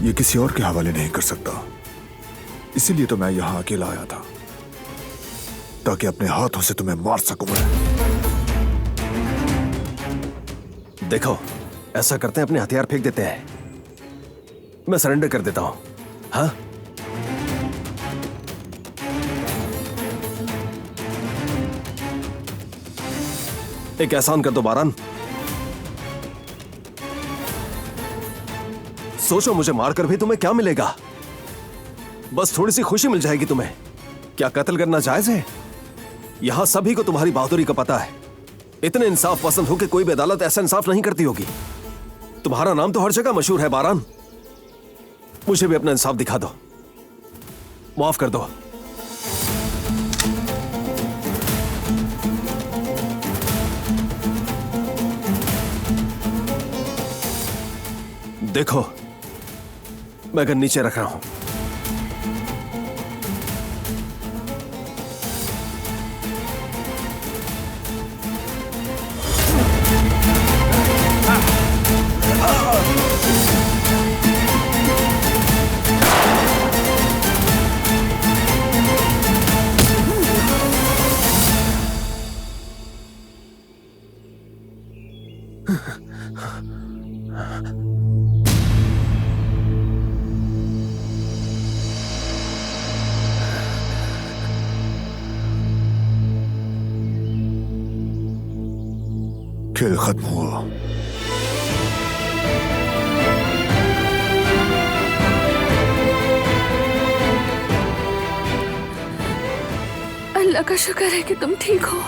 ये किसी और के हवाले नहीं कर सकता। इसीलिए तो मैं यहां अकेला आया था, ताकि अपने हाथों से तुम्हें मार सकूं मैं। देखो, ऐसा करते हैं अपने हथियार फेंक देते हैं। मैं सरेंडर कर देता हूं। हाँ, एक एहसान कर दो बारान। सोचो, मुझे मारकर भी तुम्हें क्या मिलेगा? बस थोड़ी सी खुशी मिल जाएगी तुम्हें। क्या कत्ल करना जायज है? यहां सभी को तुम्हारी बहादुरी का पता है। इतने इंसाफ पसंद हो कि कोई भी अदालत ऐसा इंसाफ नहीं करती होगी। तुम्हारा नाम तो हर जगह मशहूर है बारान। मुझे भी अपना इंसाफ दिखा दो, माफ कर दो। देखो, मैं गन नीचे रख रहा हूं। खेल खत्म हुआ। अल्लाह का शुक्र है कि तुम ठीक हो।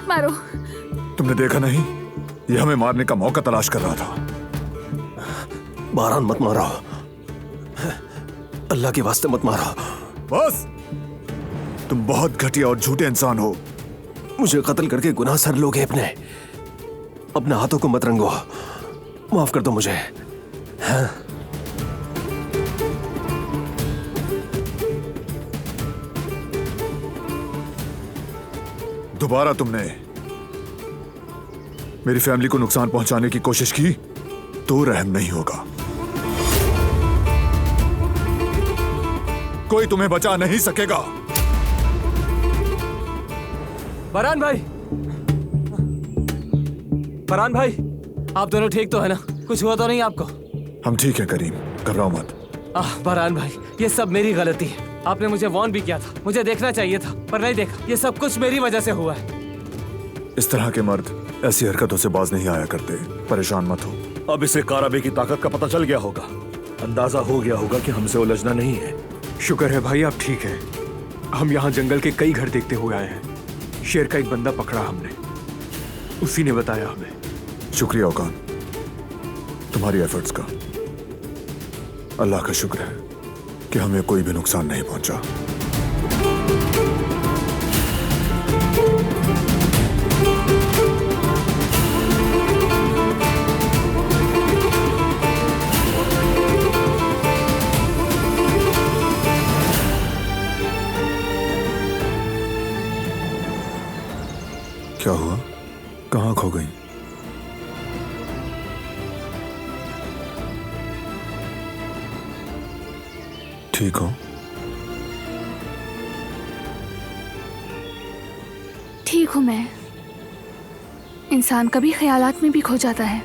मारो। तुमने देखा नहीं, ये हमें मारने का मौका तलाश कर रहा था। बारान, मत मारो, अल्लाह के वास्ते मत मारो। बस, तुम बहुत घटिया और झूठे इंसान हो। मुझे कत्ल करके गुनाह सर लोगे। अपने हाथों को मत रंगो। माफ कर दो मुझे। हाँ? दोबारा तुमने मेरी फैमिली को नुकसान पहुंचाने की कोशिश की तो रहम नहीं होगा। कोई तुम्हें बचा नहीं सकेगा। फरहान भाई, फरहान भाई, आप दोनों ठीक तो है ना? कुछ हुआ तो नहीं आपको? हम ठीक हैं करीम, घबराओ मत। बरहान भाई, ये सब मेरी गलती है। आपने मुझे वार्न भी किया था, मुझे देखना चाहिए था, पर नहीं देखा। ये सब कुछ मेरी वजह से हुआ है। इस तरह के मर्द ऐसी हरकतों से बाज नहीं आया करते। परेशान मत हो। अब इसे काराबे की ताकत का पता चल गया होगा, अंदाजा हो गया होगा कि हमसे उलझना नहीं है। शुक्र है भाई आप ठीक हैं। हम यहाँ जंगल के कई घर देखते हुए आए हैं। शेर का एक बंदा पकड़ा हमने, उसी ने बताया हमें। शुक्रिया ओकान, तुम्हारी एफर्ट्स का। अल्लाह का शुक्र है कि हमें कोई भी नुकसान नहीं पहुंचा। क्या हुआ? कहाँ खो गई? ठीक हो? ठीक हूं मैं। इंसान कभी ख्यालात में भी खो जाता है,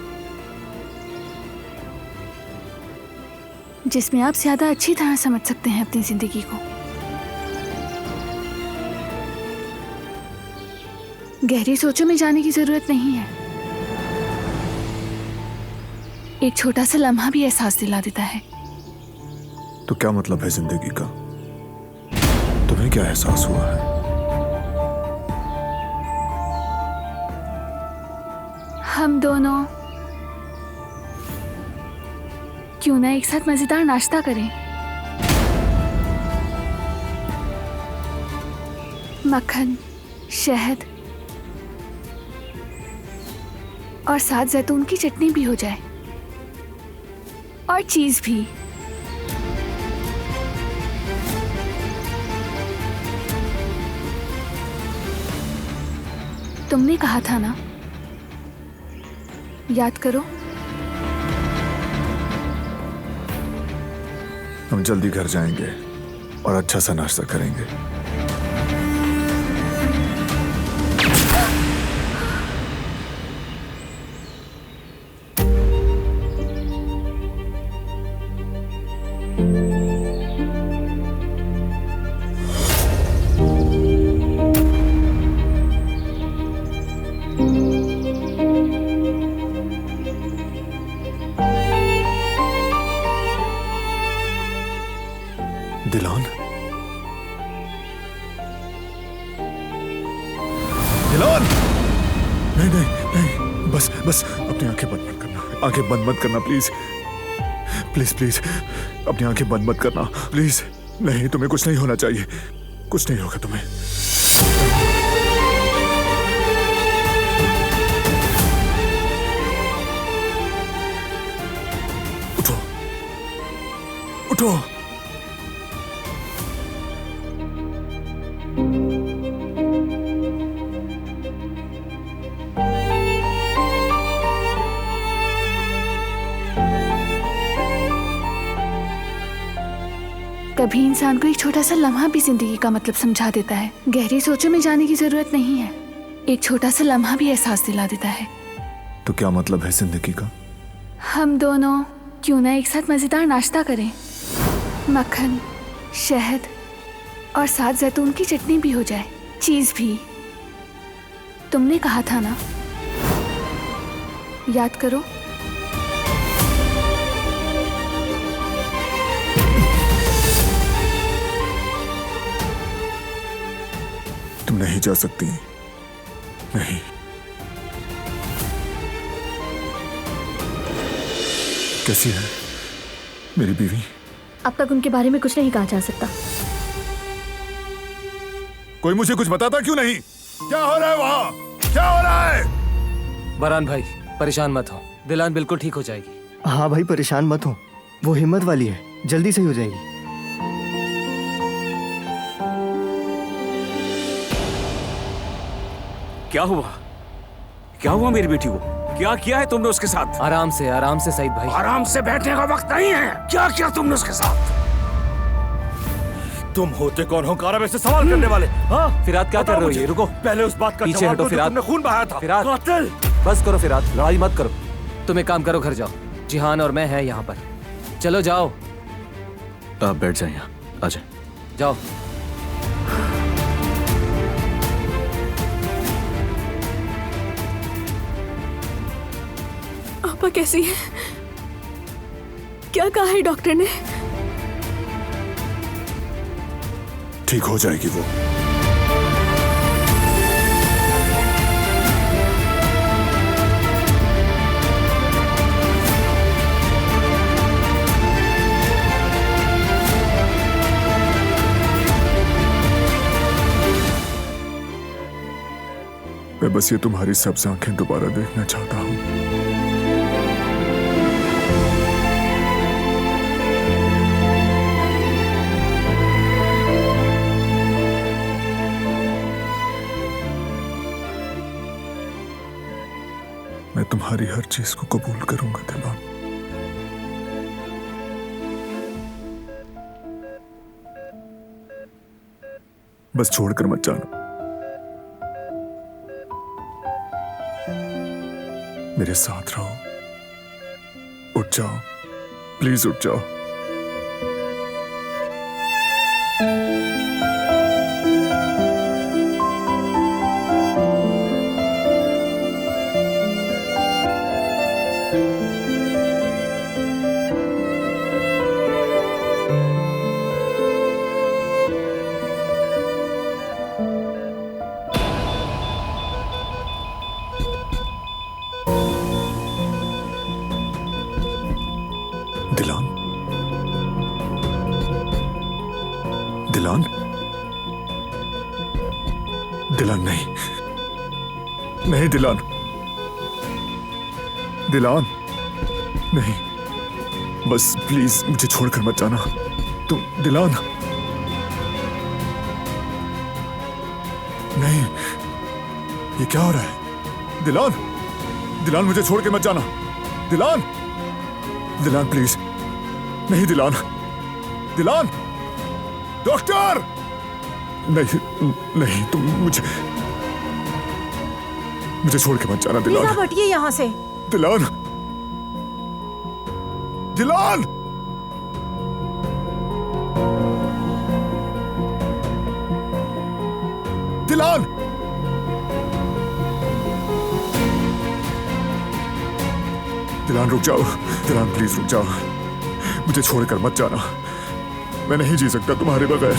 जिसमें आप ज्यादा अच्छी तरह समझ सकते हैं अपनी जिंदगी को। गहरी सोचों में जाने की जरूरत नहीं है। एक छोटा सा लम्हा भी एहसास दिला देता है। तो क्या मतलब है जिंदगी का? तुम्हें क्या एहसास हुआ है? हम दोनों क्यों ना एक साथ मजेदार नाश्ता करें? मक्खन, शहद और साथ जैतून की चटनी भी हो जाए, और चीज भी। तुमने कहा था ना, याद करो। हम जल्दी घर जाएंगे और अच्छा सा नाश्ता करेंगे। दिलान, दिलान, नहीं नहीं नहीं, बस बस अपनी आंखें बंद मत करना। आंखें बंद मत करना प्लीज, प्लीज प्लीज, अपनी आंखें बंद मत करना प्लीज। नहीं, तुम्हें कुछ नहीं होना चाहिए, कुछ नहीं होगा तुम्हें। उठो उठो। कभी इंसान को एक छोटा सा लम्हा भी जिंदगी का मतलब समझा देता है। गहरी सोचों में जाने की जरूरत नहीं है। एक छोटा सा लम्हा भी एहसास दिला देता है। तो क्या मतलब है जिंदगी का? हम दोनों क्यों ना एक साथ मजेदार नाश्ता करें। मक्खन, शहद और साथ जैतून की चटनी भी हो जाए, चीज भी। तुमने कहा था ना, याद करो। तुम नहीं जा सकती, नहीं। कैसी है मेरी बीवी? अब तक उनके बारे में कुछ नहीं कहा जा सकता। कोई मुझे कुछ बताता क्यों नहीं? क्या हो रहा है वहाँ? क्या हो रहा है? बरहान भाई, परेशान मत हो, दिलान बिल्कुल ठीक हो जाएगी। हाँ भाई, परेशान मत हो, वो हिम्मत वाली है, जल्दी सही हो जाएगी। क्या हुआ? क्या हुआ मेरी बेटी को? क्या किया है तुमने उसके साथ? आराम से सईद भाई। आराम से बैठने का वक्त नहीं है। क्या किया तुमने उसके साथ? तुम होते कौन हो काराबे से सवाल करने वाले? हाँ? फिरात क्या कर रहे हो ये? रुको, पहले उस बात का पीछे जवाब हटो दो जो फिरात। तुमने खून बहाया था। फिरात, कातिल! बस करो फिरात, लड़ाई मत करो। तुम एक काम करो, घर जाओ। जिहान और मैं हैं यहाँ पर। चलो जाओ। आप बैठ जाए यहाँ, आ जाए। जाओ। आपा कैसी है? क्या कहा है डॉक्टर ने? ठीक हो जाएगी वो। मैं बस ये तुम्हारी सब्ज आंखें दोबारा देखना चाहता हूं। मैं तुम्हारी हर चीज को कबूल करूंगा दिलान। बस छोड़कर मत जाना। मेरे साथ रहो। उठ जाओ, प्लीज उठ जाओ। दिलान, दिलान, दिलान नहीं, नहीं दिलान, दिलान नहीं, बस प्लीज मुझे छोड़कर मत जाना। तुम दिलान, नहीं, ये क्या हो रहा है? दिलान, दिलान मुझे छोड़ के मत जाना। दिलान, दिलान प्लीज, नहीं दिलान, दिलान, डॉक्टर, नहीं, नहीं तुम मुझे छोड़ के मत जाना दिलान। प्लीज आप हटिए यहाँ से। दिलान, दिलान, दिलान, दिलान रुक जाओ। दिलान प्लीज रुक जाओ, मुझे छोड़कर मत जाना। मैं नहीं जी सकता तुम्हारे बगैर।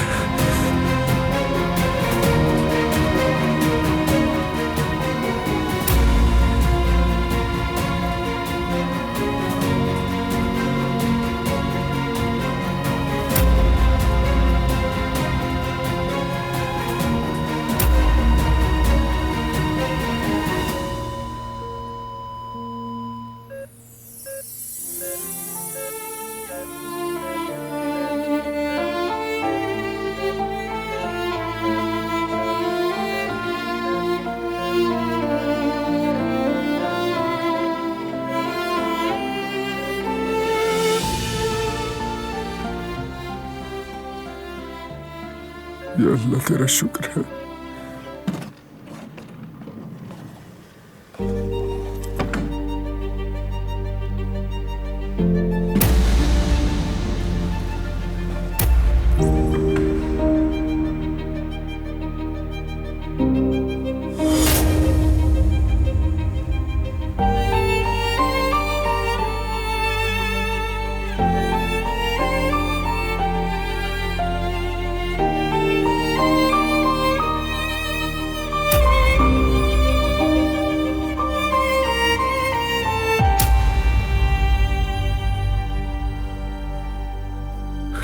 या अल्लाह तेरा शुक्र है।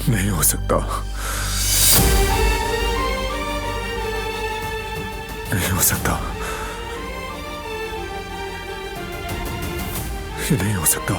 नहीं हो सकता, नहीं हो सकता, ये नहीं हो सकता।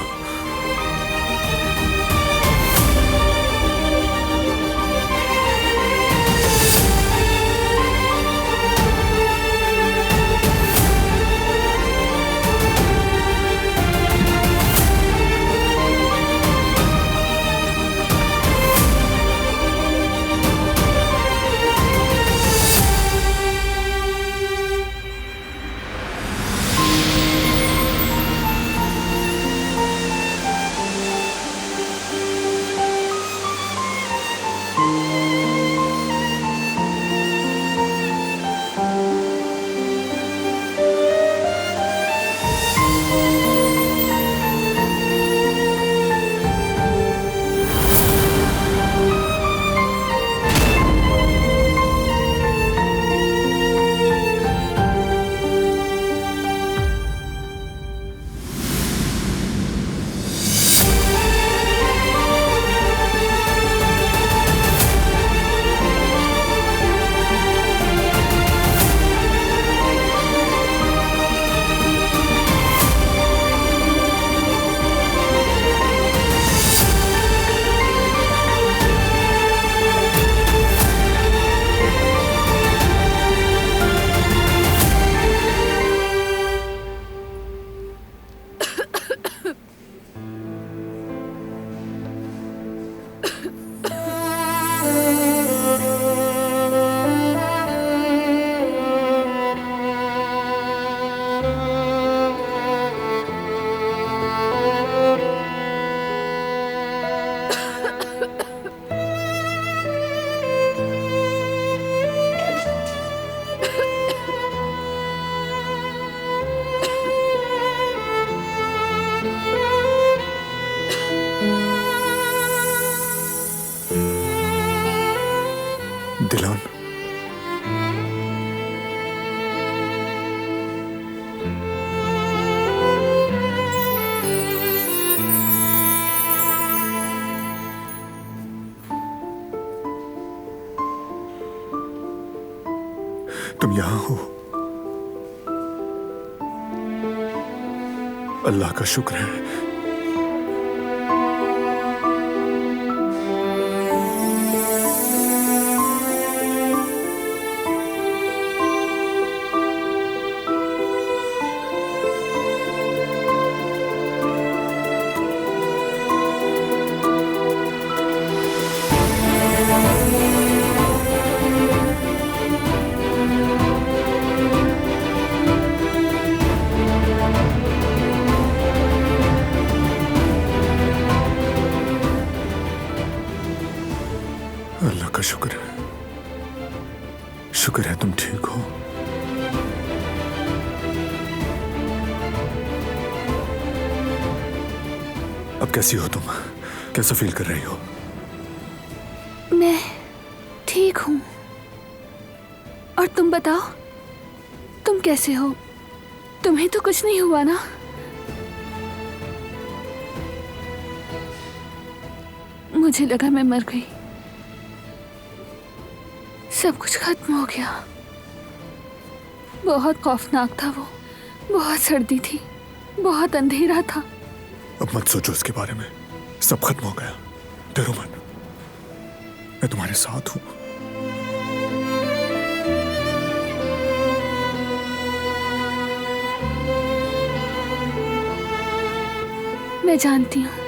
तुम यहां हो, अल्लाह का शुक्र है। अल्लाह का शुक्र है, शुक्र है तुम ठीक हो। अब कैसी हो तुम? कैसा फील कर रही हो? मैं ठीक हूं। और तुम बताओ, तुम कैसे हो? तुम्हें तो कुछ नहीं हुआ ना? मुझे लगा मैं मर गई, सब कुछ खत्म हो गया। बहुत खौफनाक था वो, बहुत सर्दी थी, बहुत अंधेरा था। अब मत सोचो इसके बारे में, सब खत्म हो गया। डरो मत, मैं तुम्हारे साथ हूं। मैं जानती हूं।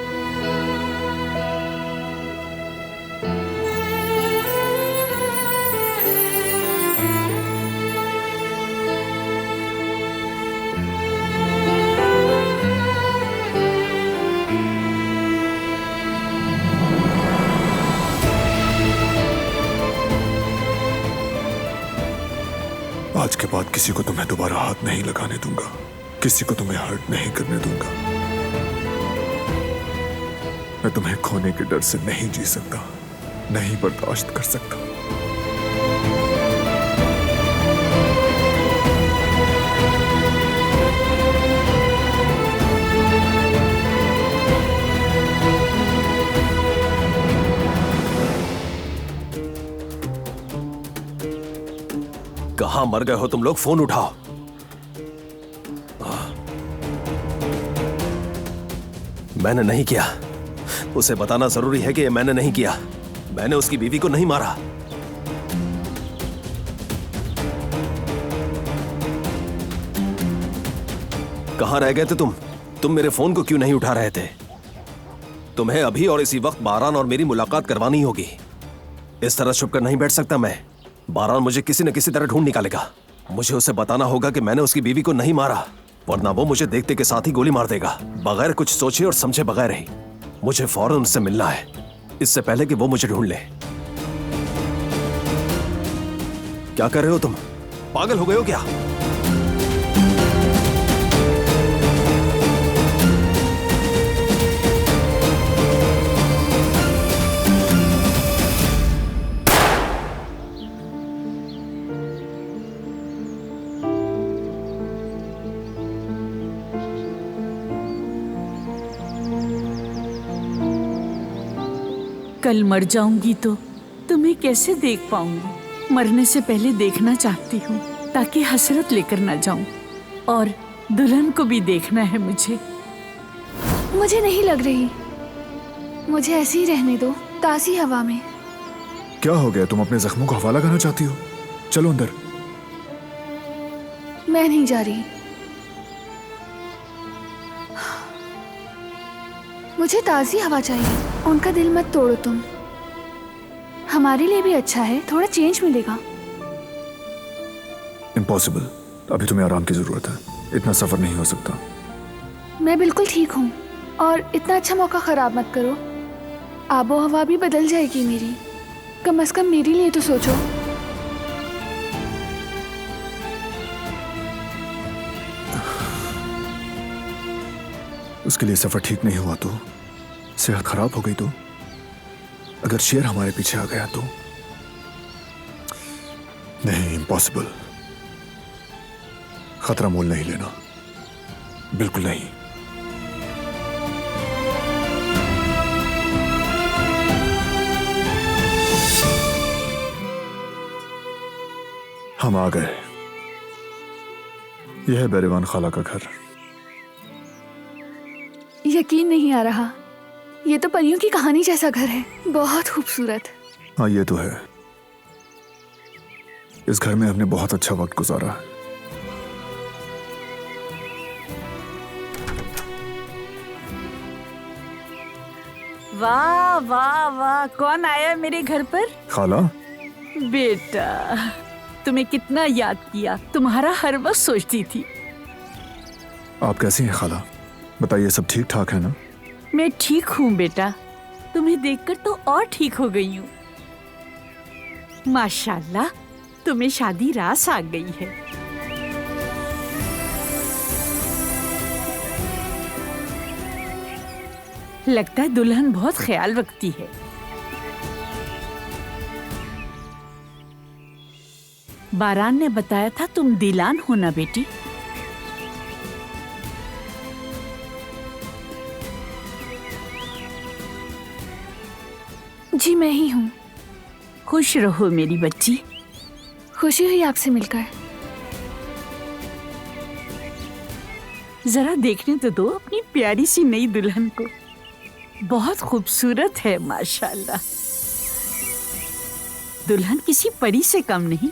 आज के बाद किसी को तुम्हें दोबारा हाथ नहीं लगाने दूंगा, किसी को तुम्हें हर्ट नहीं करने दूंगा। मैं तुम्हें खोने के डर से नहीं जी सकता, नहीं बर्दाश्त कर सकता। कहां मर गए हो तुम लोग? फोन उठाओ। मैंने नहीं किया। उसे बताना जरूरी है कि ये मैंने नहीं किया। मैंने उसकी बीवी को नहीं मारा। कहां रह गए थे तुम? तुम मेरे फोन को क्यों नहीं उठा रहे थे? तुम्हें अभी और इसी वक्त बारान और मेरी मुलाकात करवानी होगी। इस तरह छुप कर नहीं बैठ सकता मैं। बारान मुझे किसी न किसी तरह ढूंढ निकालेगा। मुझे उसे बताना होगा कि मैंने उसकी बीवी को नहीं मारा, वरना वो मुझे देखते के साथ ही गोली मार देगा, बगैर कुछ सोचे और समझे बगैर ही। मुझे फौरन उससे मिलना है, इससे पहले कि वो मुझे ढूंढ ले। क्या कर रहे हो तुम? पागल हो गए हो क्या? कल मर जाऊंगी तो तुम्हें कैसे देख पाऊंगी? मरने से पहले देखना चाहती हूँ ताकि हसरत लेकर ना जाऊं, और दुल्हन को भी देखना है मुझे। मुझे नहीं लग रही, मुझे ऐसे ही रहने दो, ताज़ी हवा में। क्या हो गया? तुम अपने जख्मों को हवाला करना चाहती हो? चलो अंदर। मैं नहीं जा रही। मुझे ताज़ी हवा चाहिए। उनका दिल मत तोड़ो तुम, हमारे लिए भी अच्छा है, थोड़ा चेंज मिलेगा। इम्पॉसिबल, अभी तुम्हें आराम की जरूरत है, इतना सफर नहीं हो सकता। मैं बिल्कुल ठीक हूँ, और इतना अच्छा मौका खराब मत करो। आबो हवा भी बदल जाएगी मेरी, कम से कम मेरे लिए तो सोचो। उसके लिए सफर ठीक नहीं हुआ तो, सेहत खराब हो गई तो, अगर शेर हमारे पीछे आ गया तो? नहीं, इम्पॉसिबल। खतरा मोल नहीं लेना, बिल्कुल नहीं। हम आ गए। यह है बेरीवान खाला का घर। यकीन नहीं आ रहा, ये तो परियों की कहानी जैसा घर है, बहुत खूबसूरत। हाँ ये तो है। इस घर में हमने बहुत अच्छा वक्त गुजारा है। वाह वाह वाह, कौन आया मेरे घर पर? खाला। बेटा, तुम्हें कितना याद किया, तुम्हारा हर वक्त सोचती थी। आप कैसी हैं खाला? बताइए, सब ठीक ठाक है ना? मैं ठीक हूँ बेटा, तुम्हें देखकर तो और ठीक हो गई हूँ। माशाल्लाह, तुम्हें शादी रास आ गई है। लगता है दुल्हन बहुत ख्याल रखती है। बारान ने बताया था तुम दिलान हो ना बेटी? जी मैं ही हूँ। खुश रहो मेरी बच्ची। खुशी हुई आपसे मिलकर। जरा देखने तो दो अपनी प्यारी सी नई दुल्हन को, बहुत खूबसूरत है माशाल्लाह। दुल्हन किसी परी से कम नहीं।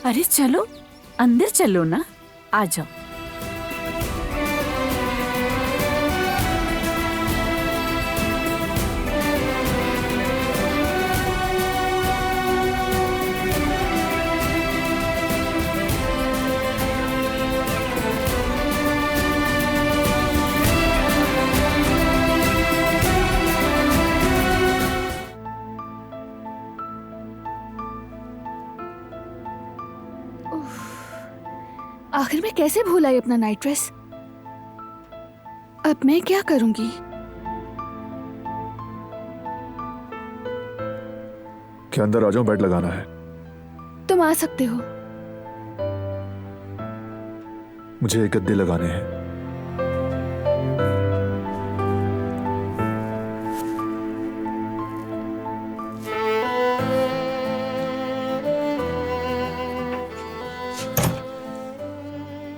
अरे चलो अंदर चलो ना, आ जाओ। आखिर मैं कैसे भूल आई अपना नाइट ड्रेस? अब मैं क्या करूंगी? क्या अंदर आ जाऊं? बेड लगाना है। तुम आ सकते हो। मुझे एक गद्दे लगाने हैं।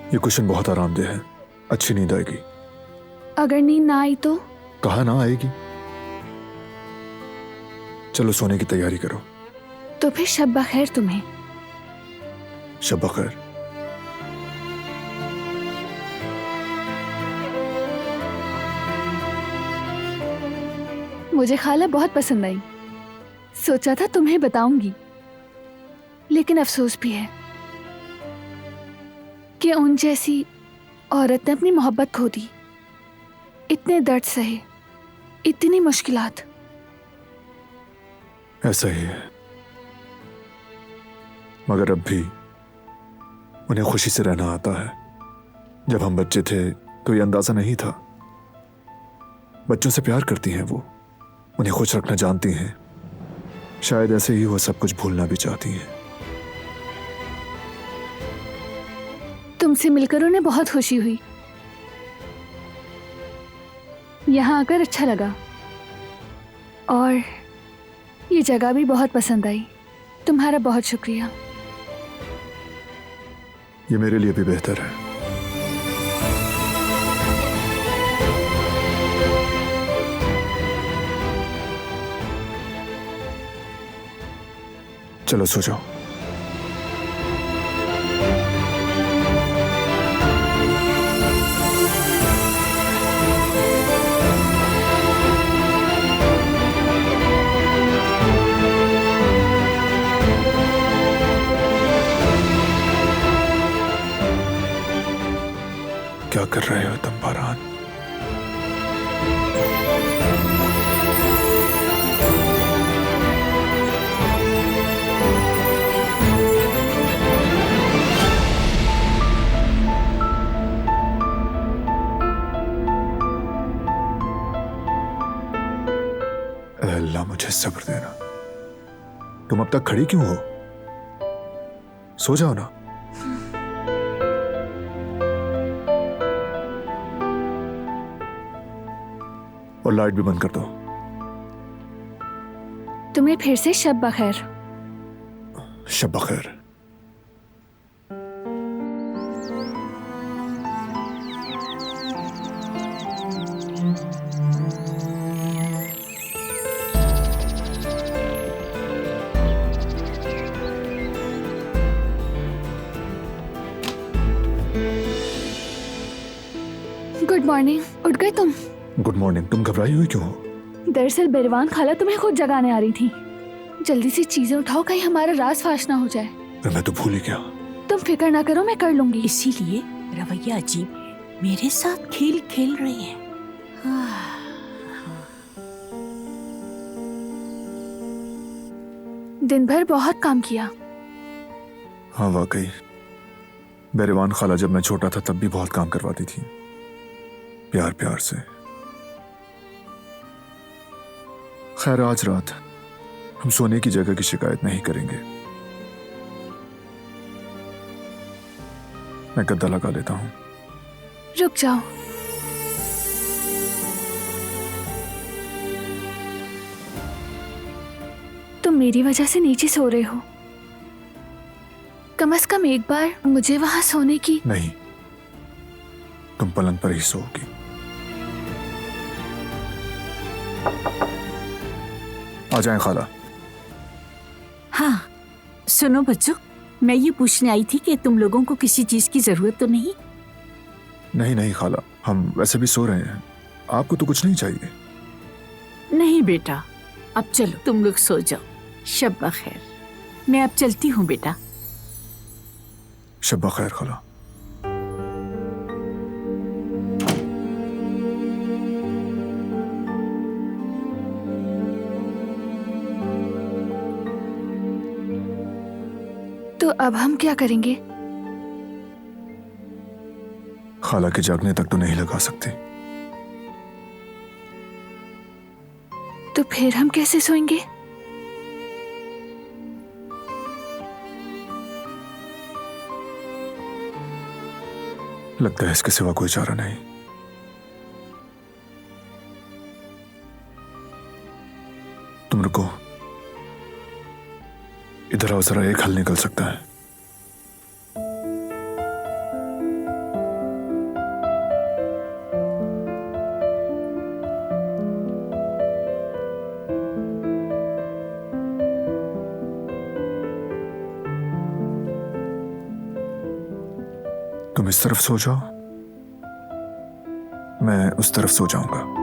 ये कुशन बहुत आरामदेह है, अच्छी नींद आएगी। अगर नींद ना आई तो? कहा ना आएगी। चलो सोने की तैयारी करो। तो फिर शब बखैर तुम्हें। शब बखैर। मुझे खाला बहुत पसंद आई। सोचा था तुम्हें बताऊंगी, लेकिन अफसोस भी है कि उन जैसी औरत ने अपनी मोहब्बत खो दी। इतने दर्द सहे, इतनी मुश्किलात। ऐसा ही है, मगर अब भी उन्हें खुशी से रहना आता है। जब हम बच्चे थे तो ये अंदाजा नहीं था। बच्चों से प्यार करती हैं वो, उन्हें खुश रखना जानती हैं। शायद ऐसे ही वो सब कुछ भूलना भी चाहती हैं। तुमसे मिलकर उन्हें बहुत खुशी हुई। यहाँ आकर अच्छा लगा और ये जगह भी बहुत पसंद आई। तुम्हारा बहुत शुक्रिया। ये मेरे लिए भी बेहतर है। चलो सो जाओ। क्या कर रहे हो तुम बारान? अल्लाह मुझे सब्र देना। तुम अब तक खड़ी क्यों हो? सो जाओ ना। और लाइट भी बंद कर दो। तुम्हें फिर से शब बखैर। शब बखैर। Good morning. उठ गए तुम? Good morning. तुम घबराई हुई क्यों हो? दरअसल बिरवान खाला तुम्हें खुद जगाने आ रही थी। जल्दी से चीजें उठाओ, कहीं हमारा राज फाश ना हो जाए। मैं तो भूल ही गया। तुम फिक्र ना करो, मैं कर लूंगी। इसीलिए रवैया अजीब है। मेरे साथ खेल खेल रही है। दिन भर बहुत काम किया। हाँ वाकई, बेरवान खाला जब मैं छोटा था तब भी बहुत काम करवाती थी, प्यार प्यार से। खैर आज रात हम सोने की जगह की शिकायत नहीं करेंगे। मैं गद्दा लगा लेता हूं। रुक जाओ। तुम मेरी वजह से नीचे सो रहे हो, कम से कम एक बार मुझे वहां सोने की। नहीं, तुम पलंग पर ही सोओगी। आ जाएं खाला। हाँ सुनो बच्चों, मैं ये पूछने आई थी कि तुम लोगों को किसी चीज की जरूरत तो नहीं? नहीं नहीं खाला, हम वैसे भी सो रहे हैं, आपको तो कुछ नहीं चाहिए। नहीं बेटा, अब चलो तुम लोग सो जाओ। शब बखैर। मैं अब चलती हूँ बेटा। शब बखैर खाला। तो अब हम क्या करेंगे? खाला के जागने तक तो नहीं लगा सकते। तो फिर हम कैसे सोएंगे? लगता है इसके सिवा कोई चारा नहीं। तुम रुको, इधर आओ, जरा एक हल निकल सकता है। तुम इस तरफ सो जाओ, मैं उस तरफ सो जाऊंगा।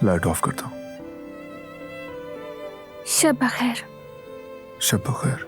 लाइट ऑफ कर दो। शब बखैर। शब बखैर।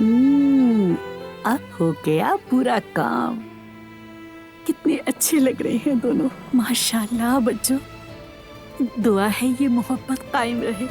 अब हो गया पूरा काम। कितने अच्छे लग रहे हैं दोनों, माशाल्लाह। बच्चों, दुआ है ये मोहब्बत कायम रहे।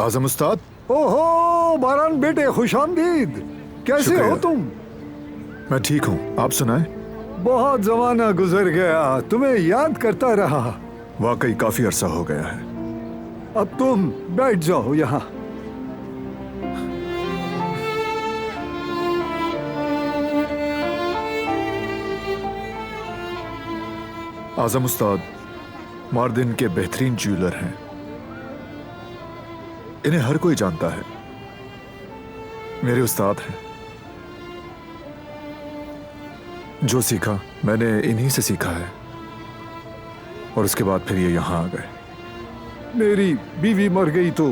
आजम उस्ताद। ओहो बारान बेटे, खुशामदीद। कैसे हो तुम? मैं ठीक हूँ, आप सुनाएं। बहुत जमाना गुजर गया, तुम्हें याद करता रहा। वाकई काफी अरसा हो गया है। अब तुम बैठ जाओ यहाँ। आजम उस्ताद मार्दिन के बेहतरीन ज्वेलर हैं। इन्हें हर कोई जानता है, मेरे उस्ताद हैं। जो सीखा मैंने इन्हीं से सीखा है, और उसके बाद फिर ये यहाँ आ गए। मेरी बीवी मर गई तो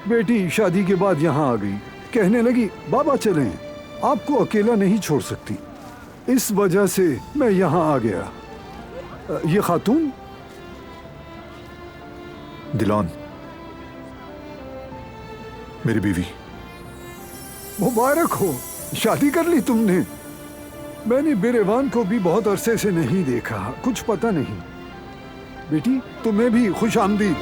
बेटी शादी के बाद यहाँ आ गई। कहने लगी बाबा चलें, आपको अकेला नहीं छोड़ सकती। इस वजह से मैं यहाँ आ गया। ये खातून दिलान, मेरी बीवी। मुबारक हो, शादी कर ली तुमने। मैंने बिरेवान को भी बहुत अरसे से नहीं देखा, कुछ पता नहीं। बेटी तुम्हें भी खुश आमदीद।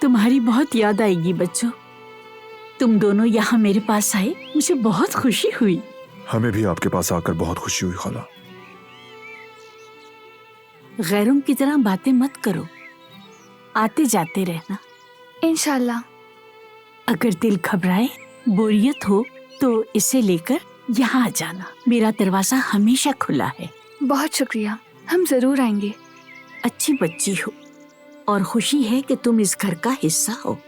तुम्हारी बहुत याद आएगी बच्चों। तुम दोनों यहाँ मेरे पास आए, मुझे बहुत खुशी हुई। हमें भी आपके पास आकर बहुत खुशी हुई खाला। गैरों की तरह बातें मत करो, आते जाते रहना। इंशाल्लाह। अगर दिल घबराए, बोरियत हो तो इसे लेकर यहाँ आ जाना। मेरा दरवाजा हमेशा खुला है। बहुत शुक्रिया, हम जरूर आएंगे। अच्छी बच्ची हो और खुशी है कि तुम इस घर का हिस्सा हो।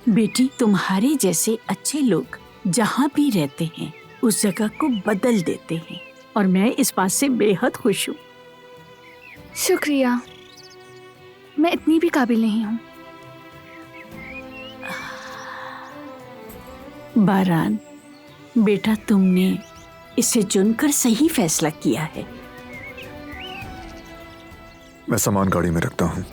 बेटी, तुम्हारे जैसे अच्छे लोग जहाँ भी रहते हैं उस जगह को बदल देते हैं, और मैं इस बात से बेहद खुश हूँ। शुक्रिया, मैं इतनी भी काबिल नहीं हूँ। बारान बेटा, तुमने इसे चुनकर सही फैसला किया है। मैं सामान गाड़ी में रखता हूँ।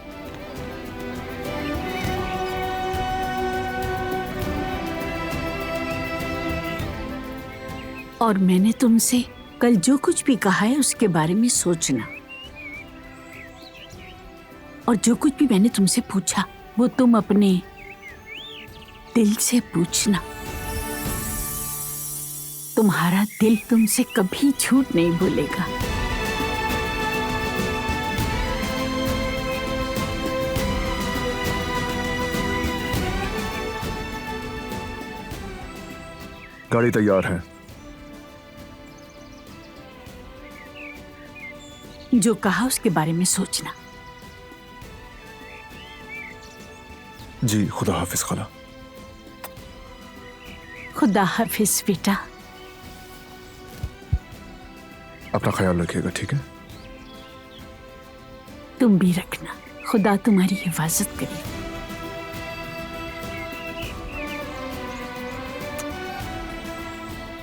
और मैंने तुमसे कल जो कुछ भी कहा है उसके बारे में सोचना, और जो कुछ भी मैंने तुमसे पूछा वो तुम अपने दिल से पूछना। तुम्हारा दिल तुमसे कभी झूठ नहीं बोलेगा। गाड़ी तैयार है। जो कहा उसके बारे में सोचना। जी, खुदा हाफिज खाला। खुदा हाफिज बेटा। अपना ख्याल रखिएगा, ठीक है? तुम भी रखना। खुदा तुम्हारी हिफाजत करे।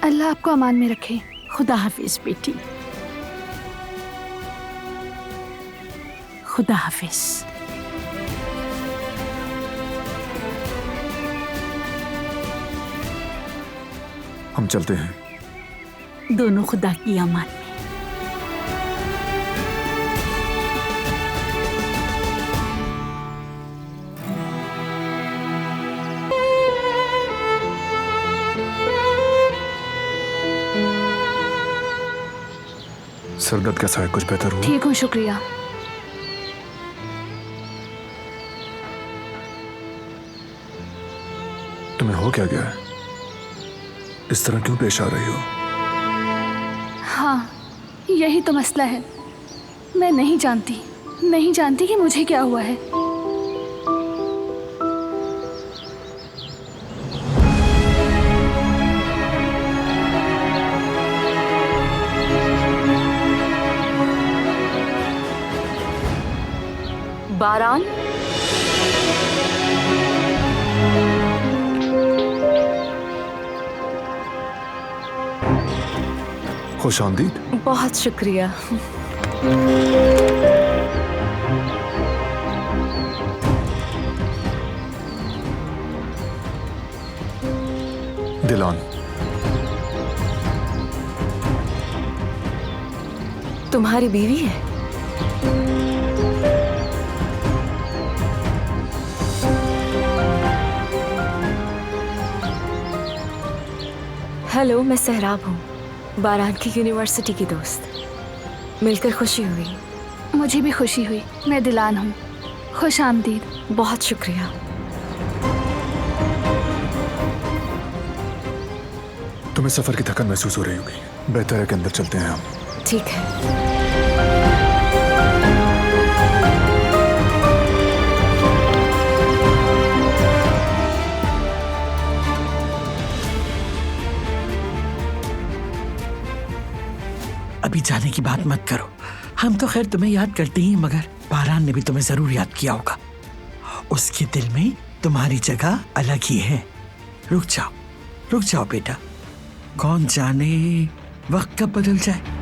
अल्लाह आपको अमान में रखे। खुदा हाफिज बेटी। खुदा हाफिज। हम चलते हैं। दोनों खुदा की अमान में। सरदर्द कैसा है? कुछ बेहतर हुआ? ठीक हूँ, शुक्रिया। तुम्हें हो क्या गया है? इस तरह क्यों पेश आ रही हो? हाँ, यही तो मसला है। मैं नहीं जानती कि मुझे क्या हुआ है। बारान, खुश आमदीद। बहुत शुक्रिया। दिलान, तुम्हारी बीवी है? हेलो, मैं सहराब हूँ, बारान की यूनिवर्सिटी की दोस्त। मिलकर खुशी हुई। मुझे भी खुशी हुई। मैं दिलान हूँ। खुश आमदीद। बहुत शुक्रिया। तुम्हें सफर की थकान महसूस हो रही होगी। बेहतर है कि अंदर चलते हैं हम। ठीक है। अभी जाने की बात मत करो। हम तो खैर तुम्हें याद करते ही, मगर बारान ने भी तुम्हें जरूर याद किया होगा। उसके दिल में तुम्हारी जगह अलग ही है। रुक जाओ बेटा। कौन जाने वक्त कब बदल जाए।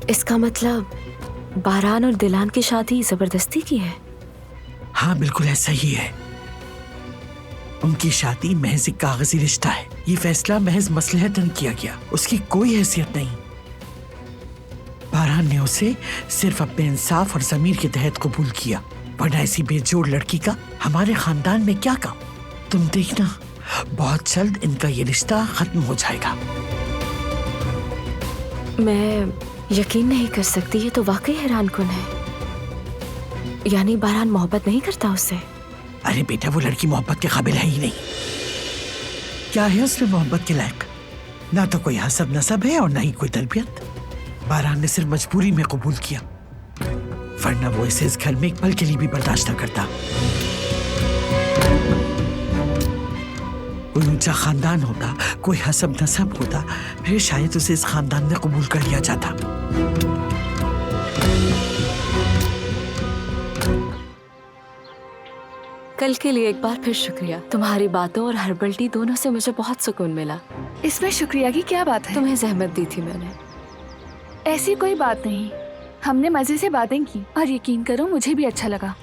इसका मतलब बारान और दिलान की शादी जबरदस्ती की है? हाँ, बिल्कुल ऐसा ही है। उनकी शादी महज एक कागजी रिश्ता है। ये फैसला महज मसलहतन किया गया। उसकी कोई हैसियत नहीं। बारान ने उसे सिर्फ अपने इंसाफ और ज़मीर के तहत कबूल किया, वरना ऐसी बेजोड़ लड़की का हमारे खानदान में क्या काम। तुम देखना, बहुत जल्द इनका ये रिश्ता खत्म हो जाएगा। मैं यकीन नहीं कर सकती। ये तो वाकई हैरानकुन है। यानी बारान मोहब्बत नहीं करता उससे? अरे बेटा, वो लड़की मोहब्बत के काबिल है ही नहीं। क्या है उसमें मोहब्बत के लायक? ना तो कोई हसब नसब है और ना ही कोई तरबियत। बारान ने सिर्फ मजबूरी में कबूल किया, वरना वो इसे इस घर में एक पल के लिए भी बर्दाश्त न करता। कोई ऊंचा खानदान होता, कोई हसब नसब होता, फिर शायद उसे इस खानदान में कबूल कर लिया जाता। कल के लिए एक बार फिर शुक्रिया। तुम्हारी बातों और हर्बल टी दोनों से मुझे बहुत सुकून मिला। इसमें शुक्रिया की क्या बात है? तुम्हें जहमत दी थी मैंने। ऐसी कोई बात नहीं। हमने मजे से बातें की और यकीन करो मुझे भी अच्छा लगा।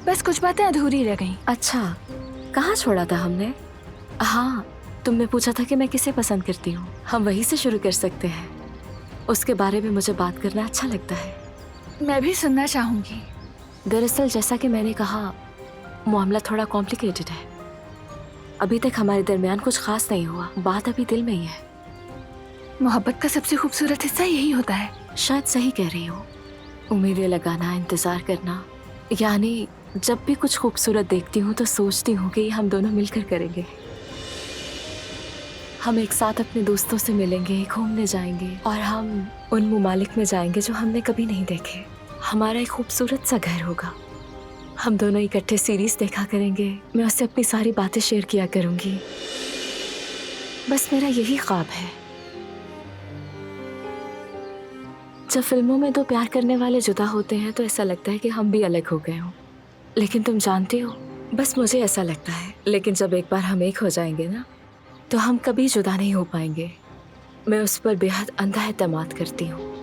बस कुछ बातें अधूरी रह गईं। अच्छा, कहाँ छोड़ा था हमने? हाँ, तुमने पूछा था कि मैं किसे पसंद करती हूँ। हम वहीं से शुरू कर सकते हैं। उसके बारे में मुझे बात करना अच्छा लगता है। मैं भी सुनना चाहूंगी। दरअसल जैसा कि मैंने कहा, मामला थोड़ा कॉम्प्लिकेटेड है। अभी तक हमारे दरमियान कुछ खास नहीं हुआ, बात अभी दिल में ही है। मोहब्बत का सबसे खूबसूरत हिस्सा यही होता है। शायद सही कह रही हो। उम्मीदें लगाना, इंतजार करना, यानी जब भी कुछ खूबसूरत देखती हूँ तो सोचती हूँ कि हम दोनों मिलकर करेंगे। हम एक साथ अपने दोस्तों से मिलेंगे, घूमने जाएंगे और हम उन ममालिक में जाएंगे जो हमने कभी नहीं देखे। हमारा एक खूबसूरत सा घर होगा। हम दोनों इकट्ठे सीरीज देखा करेंगे। मैं उससे अपनी सारी बातें शेयर किया करूंगी। बस मेरा यही ख्वाब है। जब फिल्मों में दो प्यार करने वाले जुदा होते हैं तो ऐसा लगता है कि हम भी अलग हो गए हों। लेकिन तुम जानती हो, बस मुझे ऐसा लगता है, लेकिन जब एक बार हम एक हो जाएंगे ना, तो हम कभी जुदा नहीं हो पाएंगे। मैं उस पर बेहद अंधा एतमाद करती हूँ।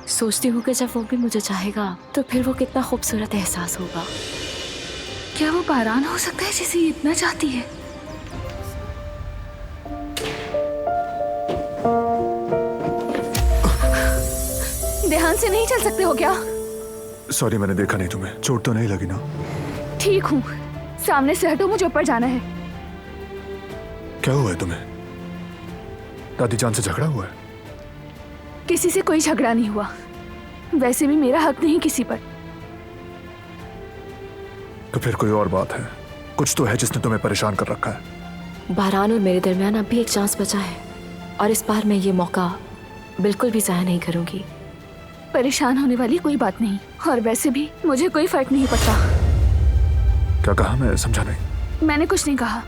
सोचती हूँ कि जब वो भी मुझे चाहेगा तो फिर वो कितना खूबसूरत एहसास होगा। क्या वो पारान हो सकता है जिसे ये इतना चाहती है? ध्यान से नहीं चल सकते हो क्या? सॉरी, मैंने देखा नहीं तुम्हें। चोट तो नहीं लगी ना? ठीक हूँ, सामने से हटो, मुझे ऊपर जाना है। क्या हुआ है तुम्हें? दादी जान से झगड़ा हुआ है? किसी से कोई झगड़ा नहीं हुआ। वैसे भी मेरा हक नहीं किसी पर। तो फिर कोई और बात है? कुछ तो है जिसने तुम्हें परेशान कर रखा है। बारान और मेरे दरमियान अब भी एक चांस बचा है और इस बार मैं ये मौका बिल्कुल भी ज़ाया नहीं करूंगी। परेशान होने वाली कोई बात नहीं, और वैसे भी मुझे कोई फर्क नहीं पड़ता। क्या कहा? मैं समझा नहीं। मैंने कुछ नहीं कहा।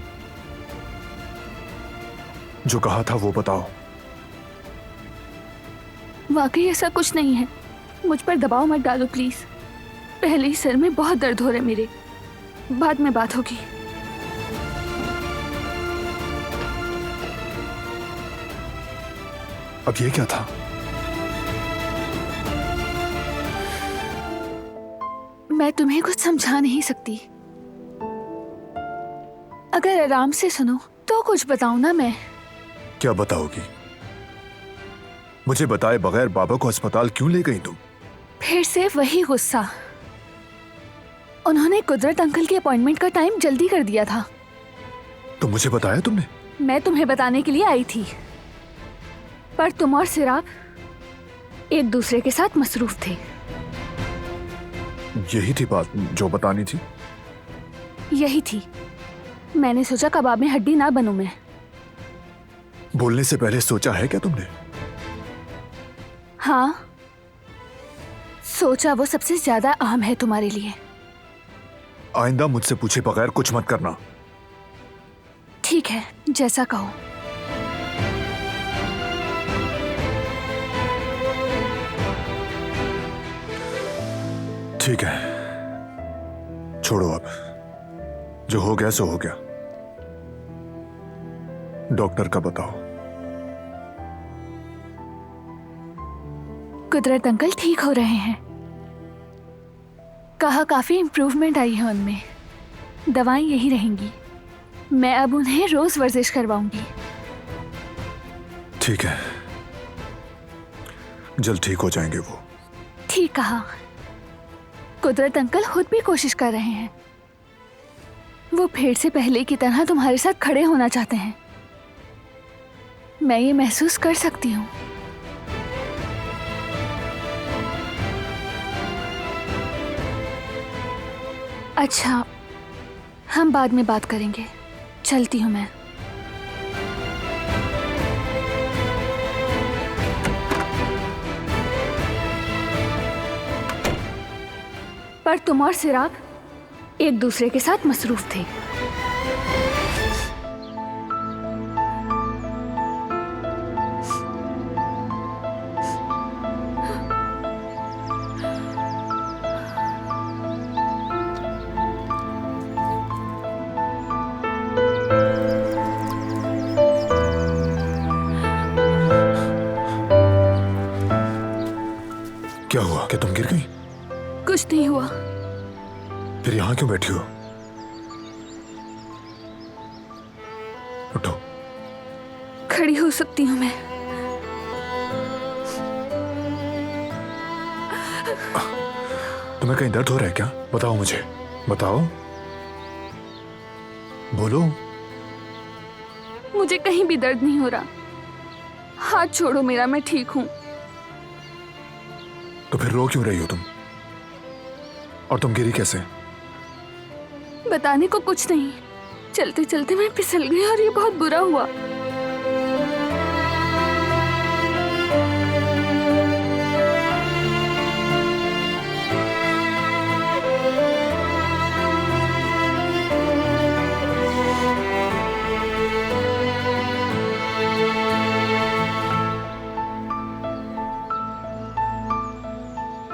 जो कहा था वो बताओ। वाकई ऐसा कुछ नहीं है। मुझ पर दबाव मत डालो प्लीज। पहले ही सर में बहुत दर्द हो रहा है मेरे। बाद में बात होगी। अब ये क्या था? मैं तुम्हें कुछ समझा नहीं सकती। अगर आराम से सुनो तो कुछ बताऊं ना मैं। क्या बताओगी? मुझे बताए बगैर बाबा को अस्पताल क्यों ले गई तुम? फिर से वही गुस्सा। उन्होंने कुदरत अंकल की अपॉइंटमेंट का टाइम जल्दी कर दिया था। तो मुझे बताया तुमने? मैं तुम्हें बताने के लिए आई थी, पर तुम और सिराब एक दूसरे के साथ मसरूफ थे। यही थी बात जो बतानी थी? यही थी। मैंने सोचा कबाब में हड्डी ना बनूं मैं। बोलने से पहले सोचा है क्या तुमने? हाँ, सोचा। वो सबसे ज्यादा अहम है तुम्हारे लिए। आइंदा मुझसे पूछे बगैर कुछ मत करना। ठीक है, जैसा कहो। ठीक है, छोड़ो अब। जो हो गया सो हो गया। डॉक्टर का बताओ। कुदरत अंकल ठीक हो रहे हैं। कहा काफी इम्प्रूवमेंट आई है उनमें। दवाएं यही रहेंगी। मैं अब उन्हें रोज वर्जिश करवाऊंगी। ठीक है, जल्द ठीक हो जाएंगे वो। ठीक कहा। कुदरत अंकल खुद भी कोशिश कर रहे हैं। वो फिर से पहले की तरह तुम्हारे साथ खड़े होना चाहते हैं। मैं ये महसूस कर सकती हूँ। अच्छा, हम बाद में बात करेंगे। चलती हूँ मैं। पर तुम और सिराग एक दूसरे के साथ मसरूफ थे। क्या हुआ? क्या तुम गिर गई? कुछ नहीं हुआ। फिर यहां क्यों बैठी हो? उठो। खड़ी हो सकती हूँ मैं? तुम्हें कहीं दर्द हो रहा है क्या? बताओ मुझे, बताओ, बोलो। मुझे कहीं भी दर्द नहीं हो रहा। हाथ छोड़ो मेरा, मैं ठीक हूं। तो फिर रो क्यों रही हो तुम? और तुम गिरी कैसे? बताने को कुछ नहीं, चलते चलते मैं फिसल गई और ये बहुत बुरा हुआ।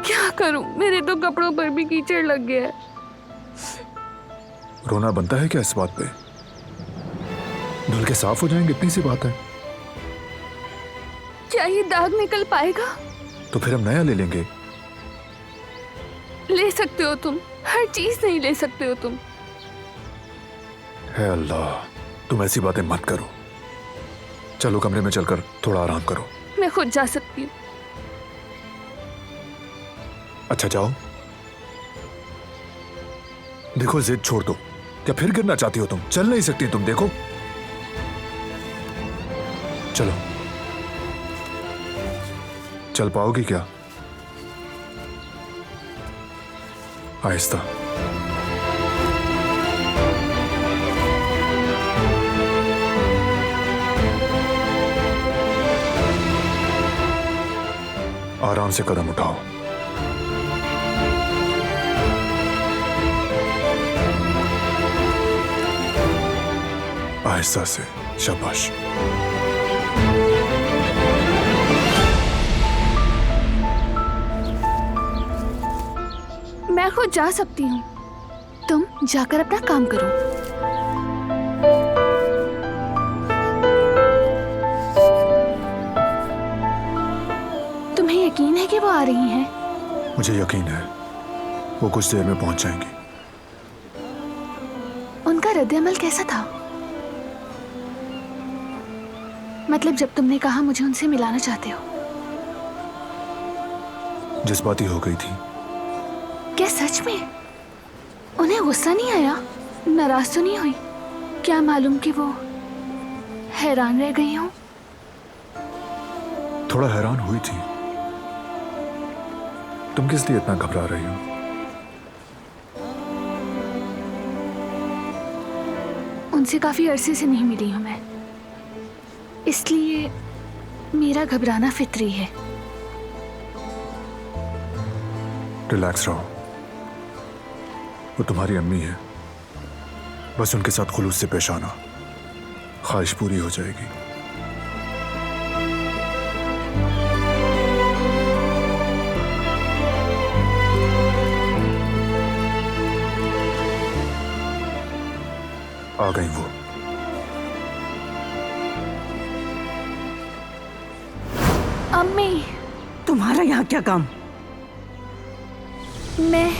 क्या करूं, मेरे तो कपड़ों पर भी कीचड़ लग गया है। रोना बनता है क्या इस बात पे? धुल के साफ हो जाएंगे, इतनी सी बात है। क्या ये दाग निकल पाएगा? तो फिर हम नया ले लेंगे। ले सकते हो तुम, हर चीज नहीं ले सकते हो तुम। है अल्लाह, तुम ऐसी बातें मत करो। चलो कमरे में चलकर थोड़ा आराम करो। मैं खुद जा सकती हूँ। अच्छा जाओ। देखो जिद छोड़ दो। क्या फिर गिरना चाहती हो तुम? चल नहीं सकती तुम, देखो। चलो। चल पाओगी क्या? आहिस्ता। आराम से कदम उठाओ। आहिस्ता से, शाबाश। मैं खुद जा सकती हूँ, तुम जाकर अपना काम करो। तुम्हें यकीन है कि वो आ रही हैं? मुझे यकीन है वो कुछ देर में पहुंच जाएंगी। उनका रद्द-ए-अमल कैसा था? मतलब जब तुमने कहा मुझे उनसे मिलाना चाहते हो। जज्बाती हो गई थी। क्या सच में? उन्हें गुस्सा नहीं आया? नाराज तो नहीं हुई? क्या मालूम कि वो हैरान रह गई हूं। थोड़ा हैरान हुई थी। तुम किस लिए इतना घबरा रही हो? उनसे काफी अरसे से नहीं मिली हूं मैं, इसलिए मेरा घबराना फितरी है। रिलैक्स रहो, वो तुम्हारी अम्मी है। बस उनके साथ खुलूस से पेश आना, ख्वाहिश पूरी हो जाएगी। आ गई वो। अम्मी, तुम्हारा यहाँ क्या काम? मैं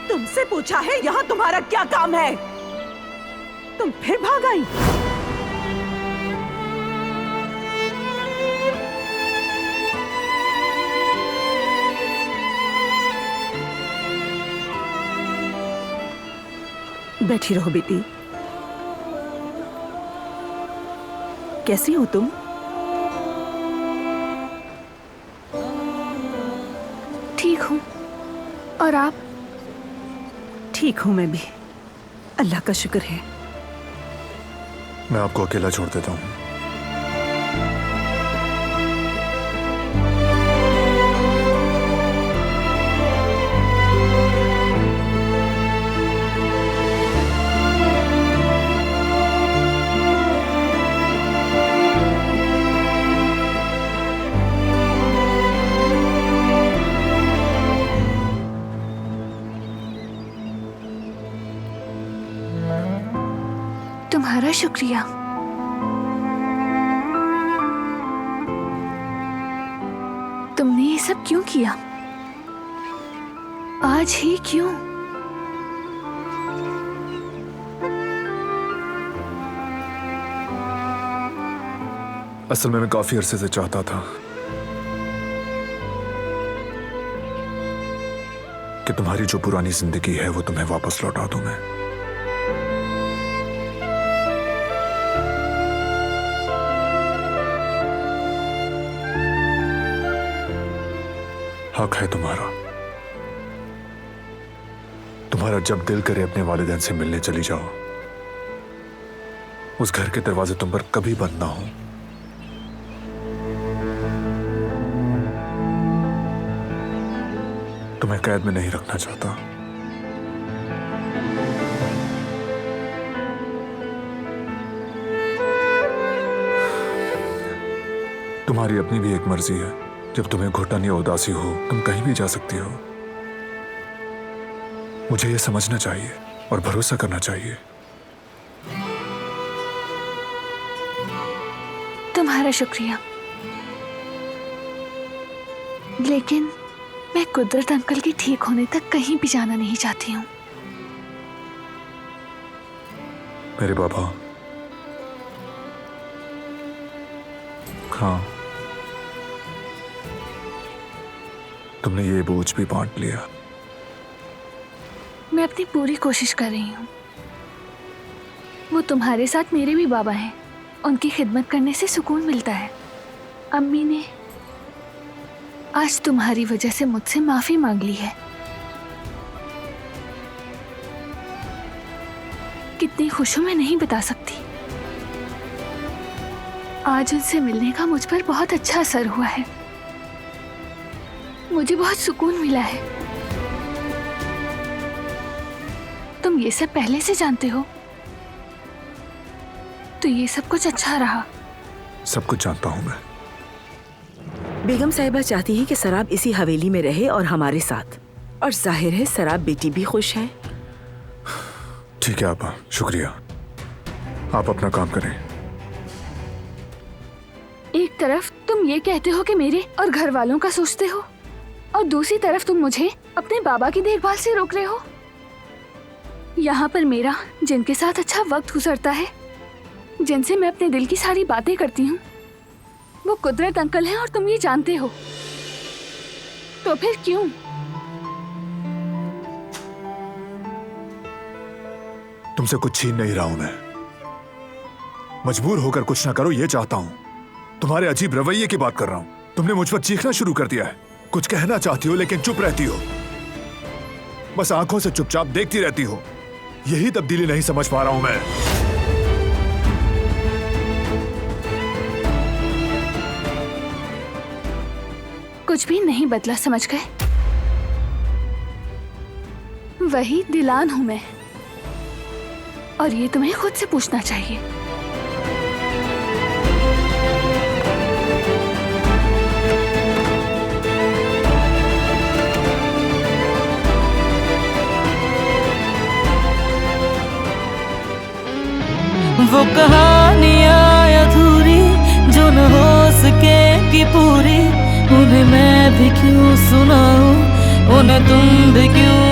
तुमसे पूछा है यहाँ तुम्हारा क्या काम है? तुम फिर भाग आई? बैठी रहो बेटी। कैसी हो तुम? ठीक हूँ, और आप? ठीक हूं मैं भी, अल्लाह का शुक्र है। मैं आपको अकेला छोड़ देता हूँ। तुम्हारा शुक्रिया। तुमने ये सब क्यों किया? आज ही क्यों? असल में मैं काफी अरसे से चाहता था कि तुम्हारी जो पुरानी जिंदगी है वो तुम्हें वापस लौटा दूं मैं। हक है तुम्हारा जब दिल करे अपने वालिदैन से मिलने चली जाओ। उस घर के दरवाजे तुम पर कभी बंद ना हो। तुम्हें कैद में नहीं रखना चाहता। तुम्हारी अपनी भी एक मर्जी है। जब तुम्हें घुटन या उदासी हो तुम कहीं भी जा सकती हो। मुझे ये समझना चाहिए और भरोसा करना चाहिए। तुम्हारा शुक्रिया, लेकिन मैं कुदरत अंकल के ठीक होने तक कहीं भी जाना नहीं चाहती हूँ। मेरे बाबा, हाँ, तुमने ये बोझ भी बांट लिया। मैं अपनी पूरी कोशिश कर रही हूँ। वो तुम्हारे साथ मेरे भी बाबा हैं। उनकी खिदमत करने से सुकून मिलता है। अम्मी ने आज तुम्हारी वजह से मुझसे माफी मांग ली है। कितनी खुश हूं मैं नहीं बता सकती। आज उनसे मिलने का मुझ पर बहुत अच्छा असर हुआ है। मुझे बहुत सुकून मिला है। तुम ये सब पहले से जानते हो, तो ये सब कुछ अच्छा रहा। सब कुछ जानता हूं मैं। बेगम साहिबा चाहती है कि सराब इसी हवेली में रहे और हमारे साथ, और जाहिर है सराब बेटी भी खुश है। ठीक है आपा, शुक्रिया। आप अपना काम करें। एक तरफ तुम ये कहते हो कि मेरे और घर वालों का सोचते हो, और दूसरी तरफ तुम मुझे अपने बाबा की देखभाल से रोक रहे हो। यहाँ पर मेरा जिनके साथ अच्छा वक्त गुजरता है, जिनसे मैं अपने दिल की सारी बातें करती हूँ, वो कुदरत अंकल हैं और तुम ये जानते हो। तो फिर क्यों? तुमसे कुछ छीन नहीं रहा हूं मैं। मजबूर होकर कुछ ना करो ये चाहता हूं। तुम्हारे अजीब रवैये की बात कर रहा हूं। तुमने मुझ पर चीखना शुरू कर दिया है। कुछ कहना चाहती हो लेकिन चुप रहती हो। बस आंखों से चुपचाप देखती रहती हो। यही तब्दीली नहीं समझ पा रहा हूं मैं। कुछ भी नहीं बदला, समझ गए? वही दिलान हूं मैं, और ये तुम्हें खुद से पूछना चाहिए। वो कहानियाँ अधूरी जो न हो सके कि पूरी, उन्हें मैं भी क्यों सुनाऊं, उन्हें तुम भी क्यों